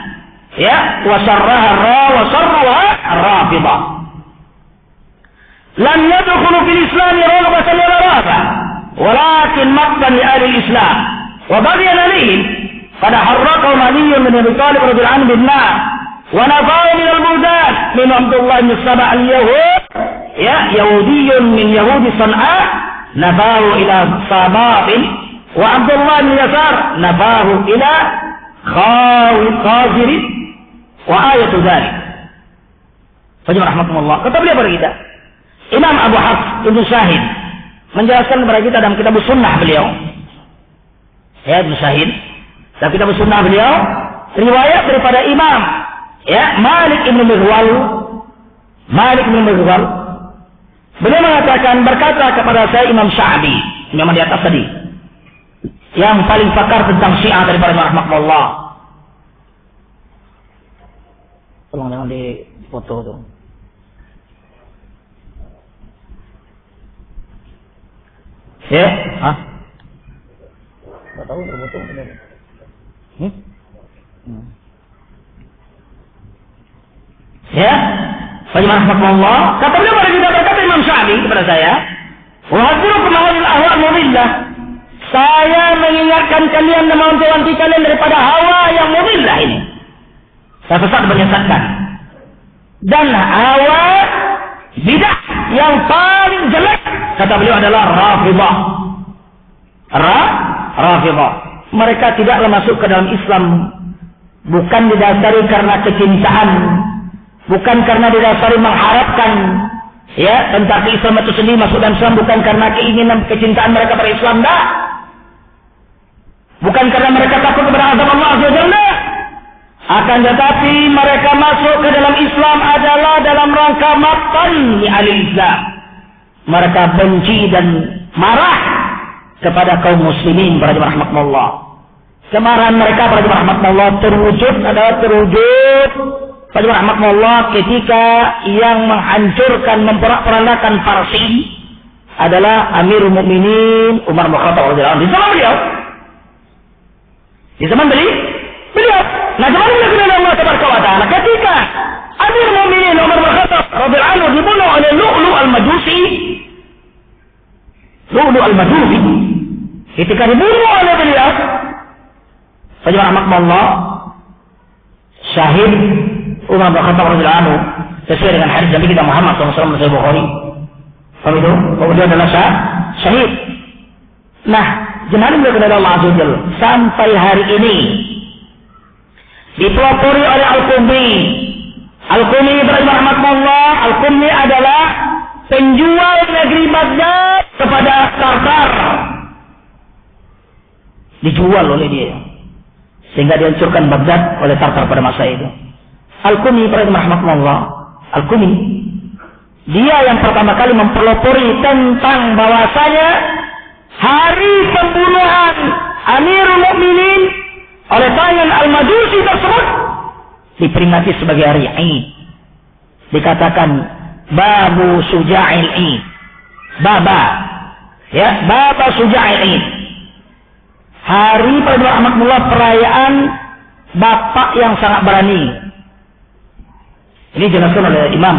ya wa sharraha ar-Rafidah lam yadkhulu fil Islam raghbatan wa raghbah walakin maqtan li ahli al-Islam wa baghyan alayhim qad harraqahum Ali bin Abi Thalib radhiyallahu anhu bin-nar wa nafa'a min al-buldan min Abdullah bin Saba' al-Yahud ya Yahudiyun min Yahudi San'a nafahu ila Saba'in wa Abdullah bin Yasar nafahu ila Khazir wa ayatu dzalik. Fajr rahmatullah. Kata beliau kepada kita, Imam Abu Hafs Ibnu Shahid menjelaskan kepada kita dalam kitab Sunnah beliau. Ya, Ibnu Shahid dalam kitab Sunnah beliau riwayat daripada Imam ya Malik bin Mirwal. Beliau mengatakan berkata kepada saya Imam Sya'bi, memang di atas tadi, yang paling pakar tentang Syiah daripada rahmatullah. Tolong jangan dipoto tuh. Ya, nggak tahu terfoto benar. Ya, bagaimana rahmatullah? Kata beliau pada kita berkata Imam Sya'bi kepada saya, wa hadirukum hadhil ahwa' mudillah. Saya mengingatkan kalian dan mewanti kalian daripada hawa yang mudillah ini. Saya sesat menyesatkan. Dan hawa bidah yang paling jelek kata beliau adalah Rafidah. Rafidah. Mereka tidaklah masuk ke dalam Islam bukan didasari karena kecintaan, bukan karena didasari mengharapkan ya tentang Islam itu sendiri masuk dalam Islam, bukan karena keinginan kecintaan mereka pada Islam, dah. Bukan karena mereka takut kepada azab Allah Azza wa Jalla. Akan tetapi mereka masuk ke dalam Islam adalah dalam rangka maqtan li ahli Islam. Mereka benci dan marah kepada kaum muslimin pada rahmatullah. Kemarahan mereka pada rahmatullah terwujud pada rahmatullah ketika yang menghancurkan memperak-perandakan Parsi adalah Amirul Mukminin Umar bin Khattab radhiyallahu anhu. Di zaman beliau. Di zaman beliau. Nah, zaman Allah tabaraka wa taala ketika Amirul Mukminin Umar bin Khattab radhiyallahu anhu dibunuh oleh Lu'lu' al-Majusi. Lu'lu' al-Majusi ketika dibunuh oleh beliau, Fajr rahmatullah, syahid Umar bin Khattab radhiyallahu anhu sesuai dengan hadis Nabi kita Muhammad SAW Sahih Bukhari. Kalau dia adalah syahid. Nah, jemaah yang dimuliakan oleh Allah Azza wa Jalla, sampai hari ini dipelopori oleh Al-Qumi. Al-Qumi rahmatullah, Al-Qumi adalah penjual negeri Baghdad kepada Tartar. Dijual oleh dia sehingga dihancurkan Baghdad oleh Tartar pada masa itu. Al-Qumi rahmatullah, Al-Qumi dia yang pertama kali mempelopori tentang bahwasanya hari pembunuhan Amirul Mukminin oleh tangan Al-Majusi tersebut diperingati sebagai hari Id. Dikatakan Babu Suja'il Id. Baba Suja'il Id. Hari pada rahmatullah perayaan bapak yang sangat berani. Ini dijelaskan oleh Imam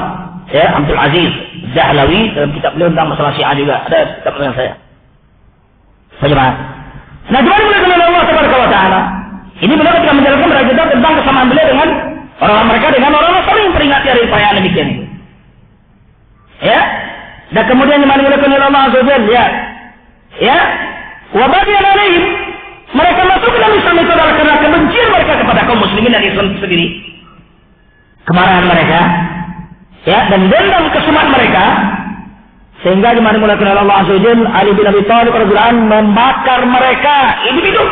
Abdul Aziz Zahlawi dalam kitab beliau tentang masalah Syiah juga. Ada kitab dengan saya. Bagaimana? Nah, gimana boleh kenal Allah Taala? Ini beliau ketika menjelaskan kepada kita tentang kesamaan beliau dengan orang mereka dengan orang-orang saling peringati hari perayaan demikian itu. Ya. Dan kemudian gimana boleh kenal Allah Azza wa Jalla? Ya. Wa baghyan alaihim. Mereka masuk ke dalam Islam itu adalah karena kebencian mereka kepada kaum muslimin dan Islam itu sendiri. Kemarahan mereka, ya, dan dendam kesumat mereka, sehingga dimana-mana Allah Azza wa Jalla Ali bin Abi Thalib radhiyallahu anhu membakar mereka individu.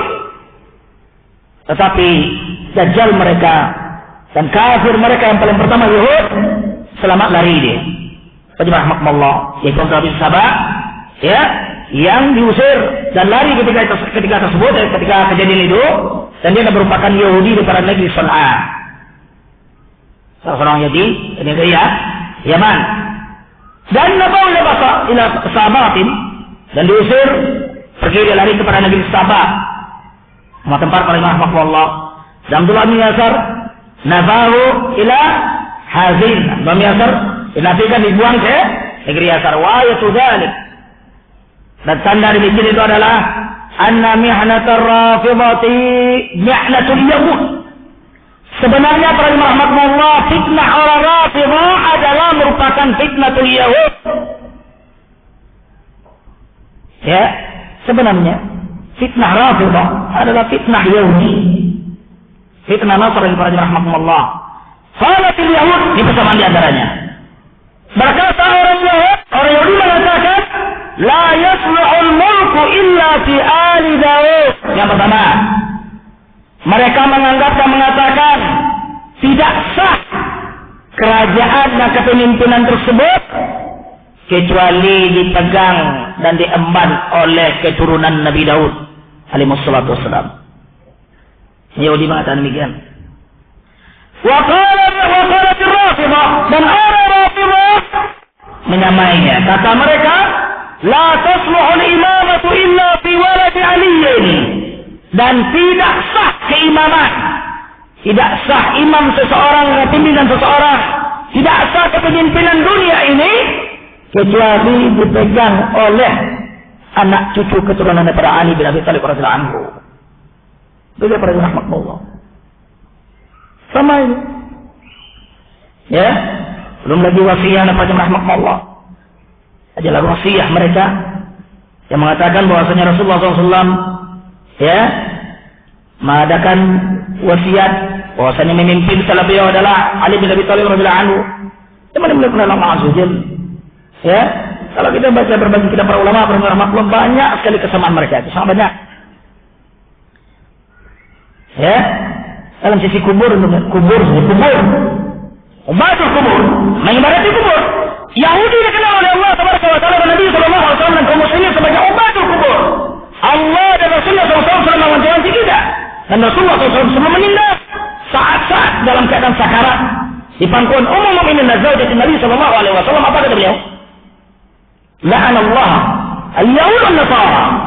Tetapi dajjal mereka dan kafir mereka yang paling pertama Yahud selamat lari dia. Rahmatullah, yaitu Nabi Saba, ya, yang diusir dan lari ketika tersebut, ketika kejadian itu, dan dia merupakan Yahudi daripada negeri Son'a. Salah seorang Yahudi, ini dia, Yaman. Dan nabawi ila Sabatin, dan diusir, pergi dia lari kepada negeri Sabah, sama tempat paling rahmatullah. Dan Abdullah bin Yasar, nabahu ila Hazin, Abdullah bin Yasar, dinafikan dibuang ke negeri Yasar. Wa yatu dzalik. Dan tanda demikian itu adalah anna mihnatar rafidati mihnatul yahud. Sebenarnya para rahmatullah, fitnah orang Rafidah adalah merupakan fitnatul yahud. Ya, sebenarnya fitnah Rafidah adalah fitnah Yahudi. Fitnah Nasrani para rahmatullah. Falatil yahud di persamaan di antaranya. Berkata orang Yahudi mengatakan, la yaslu'ul mulku illa fi ali Daud. Yang pertama, mereka menganggap dan mengatakan tidak sah kerajaan dan kepemimpinan tersebut kecuali dipegang dan diemban oleh keturunan Nabi Daud alaihi wassalatu wassalam. Yahudi mengatakan demikian. Wa qalat ar-Rafidah, dan orang Rafidah menyamainya. Kata mereka, la tasluhul imamatu illa fi waladi aliyin. Dan tidak sah keimaman, tidak sah imam seseorang, pimpinan seseorang, tidak sah kepemimpinan dunia ini kecuali dipegang oleh anak cucu keturunan daripada Ali bin Abi Thalib radhiyallahu anhu. Beliau para rahmatullah. Sama ini. Ya, belum lagi wasiat daripada rahmatullah. Adalah wasiat mereka yang mengatakan bahwasanya Rasulullah SAW ya mengadakan wasiat bahwasanya memimpin setelah beliau adalah Ali bin Abi Thalib radhiyallahu anhu. Yang beliau kenal Allah Azza wajalla. Ya, kalau kita baca berbagai kitab para ulama, para rahmatullah, banyak sekali kesamaan mereka. Itu sangat banyak. Ya, dalam sisi kubur, umatul kubur, mengibadati kubur. Yahudi dikenal oleh Allah Taala dan Nabi Sallallahu Alaihi Wasallam dan kaum muslimin sebagai umatul kubur. Allah dan Rasulullah SAW mewanti-wanti kita, dan Rasulullah SAW semua menindas saat-saat dalam keadaan sakarat di pangkuan umum mukminin Nabi Sallallahu Alaihi Wasallam. Apa kata beliau? La'anallah al-yahud wan-nasara.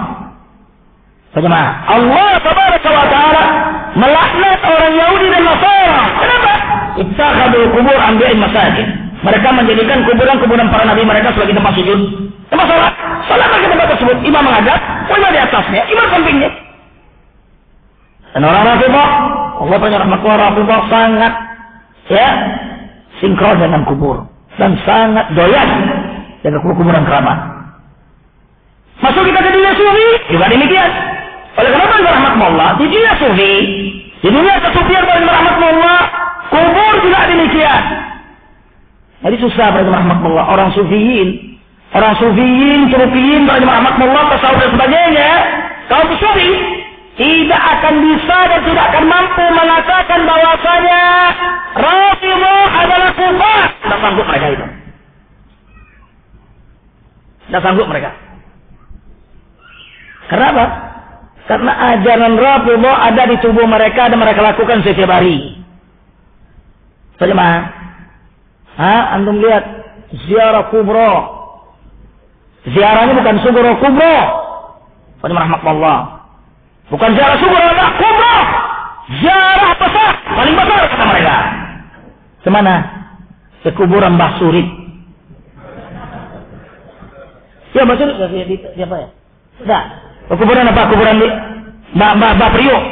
Jemaah, Allah Taala melaknat orang Yahudi dan Nasara. Kenapa? Ittakhadhu qubur anbiya'in masajid. Mereka menjadikan kuburan-kuburan para nabi mereka sebagai tempat sujud, tempat salat. Salat ke tempat tersebut, imam menghadap, imam di atasnya, imam sampingnya. Dan orang Rafidah, Allah punya rahmatullah, Rafidah sangat ya sinkron dengan kubur dan sangat doyan dengan kuburan keramat. Masuk kita ke dunia sufi juga demikian. Oleh karena itu rahmatullah, di dunia sufi, di dunia kesufian pada rahmatullah, kubur juga demikian. Jadi susah pada rahmatullah orang sufiin, sufiin pada rahmatullah, tasawuf dan sebagainya. Kaum sufi tidak akan bisa dan tidak akan mampu mengatakan bahwasanya Rafidah adalah kufar. Tidak sanggup mereka itu. Tidak sanggup mereka. Kenapa? Karena ajaran Rafidah ada di tubuh mereka dan mereka lakukan setiap hari. Bagaimana? Antum lihat ziarah kubra. Ziarahnya bukan sugro kubra. Rahmatullah. Bukan ziarah sugro, enggak kubra. Ziarah besar, paling besar kata mereka. Kemana? Ke kuburan Mbah Surit. Ya Mbah Surit siapa ya? Enggak. Kuburan apa? Kuburan Mbah Priok.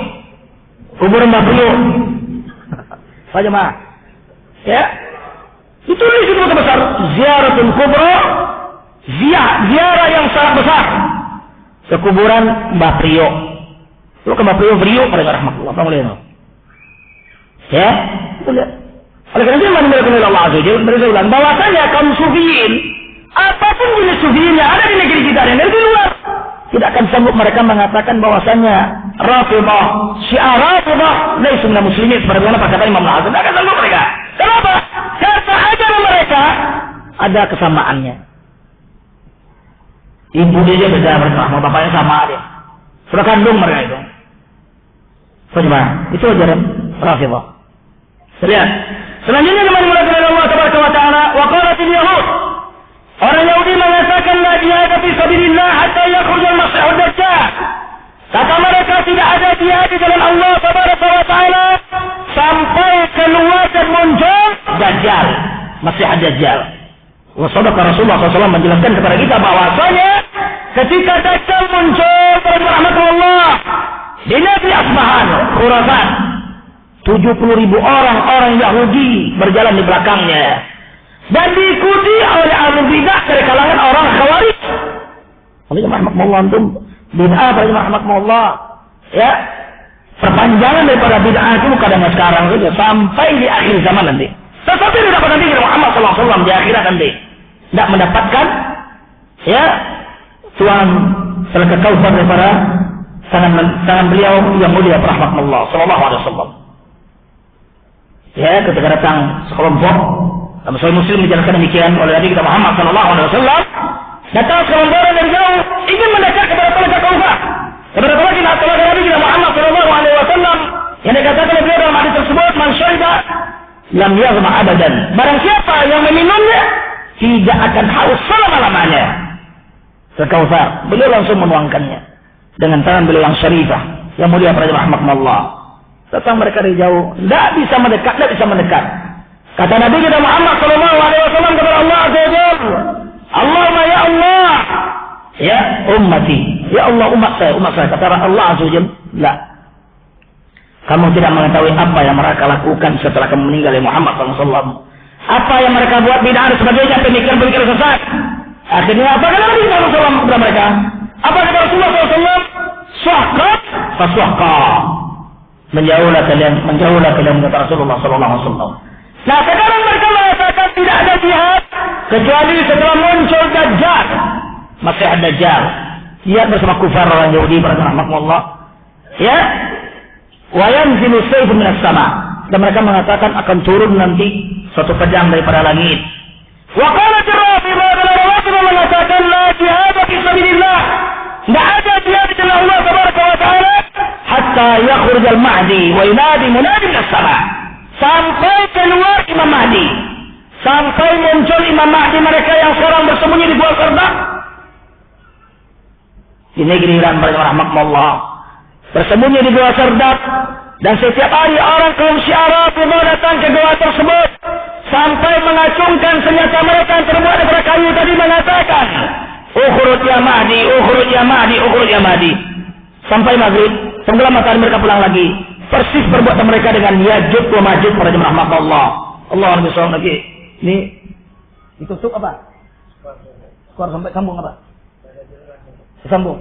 Kuburan Mbah Priok. Pak Jemaah. Ya. Ditulis itu besar. Ziaratul kubra. Ziarah yang sangat besar. Ke kuburan Mbah Priok. Lu ke Mbah Priok pada rahmatullah. Apa boleh? Ya. Itu lihat. Oleh karena itu menurut Allah Azza wajalla mereka ulang bahwasanya kaum sufiin apapun jenis sufiin yang ada di negeri kita dan di luar Tidak akan sanggup mereka mengatakan bahwasanya Rafidhah, Syiah Rafidhah laisu minal muslimin sebagaimana perkataan Imam Al-Hasan. Tidak akan sanggup mereka. Kenapa? Karena ajaran mereka ada kesamaannya. Ibu dia beda mereka, sama bapaknya sama dia. Sudah kandung mereka itu. Bagaimana? Itu ajaran Rafidhah. Lihat. Selanjutnya dimulakan oleh Allah Tabaraka wa Taala, wa qalatil yahud. Orang Yahudi mengatakan la jihad fi sabilillah hatta yakhrujal Masihud Dajjal. Kata mereka tidak ada jihad di jalan Allah Tabaraka wa Taala sampai keluar dan muncul Dajjal, Masih Dajjal. Wa sadaqa Rasulullah SAW menjelaskan kepada kita bahwasanya ketika Dajjal muncul pada rahmatullah di negeri Asbahan, Khurasan, 70.000 orang Yahudi berjalan di belakangnya dan diikuti oleh ahli bidah dari kalangan orang Khawarij. Rahmatullah antum bid'ah pada rahmatullah. Ya, perpanjangan daripada bid'ah itu bukan sekarang saja sampai di akhir zaman nanti. Tetapi tidak pada nanti Muhammad SAW di akhirat nanti tidak mendapatkan ya tuan selaka kausar daripada tangan beliau yang mulia rahmatullah sallallahu alaihi wasallam. Ya, ketika datang sekelompok Sahih Muslim dijelaskan demikian oleh Nabi kita Muhammad sallallahu alaihi wasallam, datang sekelompok dari jauh ingin mendekat kepada Telaga Kausar. Kepada Telaga Nabi kita Muhammad sallallahu alaihi wasallam yang dikatakan oleh beliau dalam hadis tersebut, man syariba lam yazma abadan. Barang siapa yang meminumnya tidak akan haus selama-lamanya. Kausar, beliau langsung menuangkannya dengan tangan beliau yang syarifah, yang mulia pada rahmatullah. Datang mereka dari jauh, tidak bisa mendekat. Kata Nabi kita Muhammad sallallahu alaihi wasallam kepada Allah azza wajalla, Allahumma ya Allah, ya ummati, ya Allah umat saya. Kata Allah azza wajalla, la. Kamu tidak mengetahui apa yang mereka lakukan setelah kamu meninggal ya Muhammad sallallahu alaihi wasallam. Apa yang mereka buat bid'ah dan sebagainya, pemikiran sesat. Akhirnya apa kata Nabi sallallahu alaihi wasallam kepada mereka? Apa kata Rasulullah sallallahu alaihi wasallam? Suhqat fasuhqa. Menjauhlah kalian kata Rasulullah sallallahu alaihi wasallam. Nah, sekarang mereka mengatakan tidak ada jihad kecuali setelah muncul Dajjal, Masih Dajjal. Jihad bersama kufar orang Yahudi pada rahmatullah. Ya. Wa yanzilu sayfun minas sama. Dan mereka mengatakan akan turun nanti suatu pedang daripada langit. Wa qalat ar-Rafidhah mengatakan la jihad fi sabilillah. Tidak ada jihad di jalan Allah Tabaraka wa Taala hatta yakhrujal Mahdi wa yunadi munadi minas sama. Sampai keluar Imam Mahdi. Sampai muncul Imam Mahdi mereka yang sekarang bersembunyi di Gua Sardab. Di negeri Iran rahmatullah. Bersembunyi di Gua Sardab. Dan setiap hari orang kaum Syiah Rafidhah datang ke gua tersebut. Sampai mengacungkan senjata mereka yang terbuat daripada kayu tadi mengatakan, Ukhruj ya Mahdi, ukhruj ya Mahdi, ukhruj ya Mahdi. Sampai maghrib, tenggelam matahari mereka pulang lagi. Persis perbuatan mereka dengan Ya'juj wa Ma'juj pada jemaah rahmatullah. Allah Subhanahu lagi. Ini ditutup apa? Keluar sampai sambung apa? Sambung.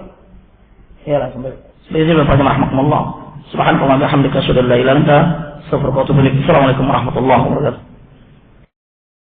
Iyalah sampai. Bismillah pada jemaah rahmatullah. Subhanallah wa bihamdika asyhadu an la ilaha illa anta astaghfiruka wa atubu ilaik. Assalamualaikum warahmatullahi wabarakatuh.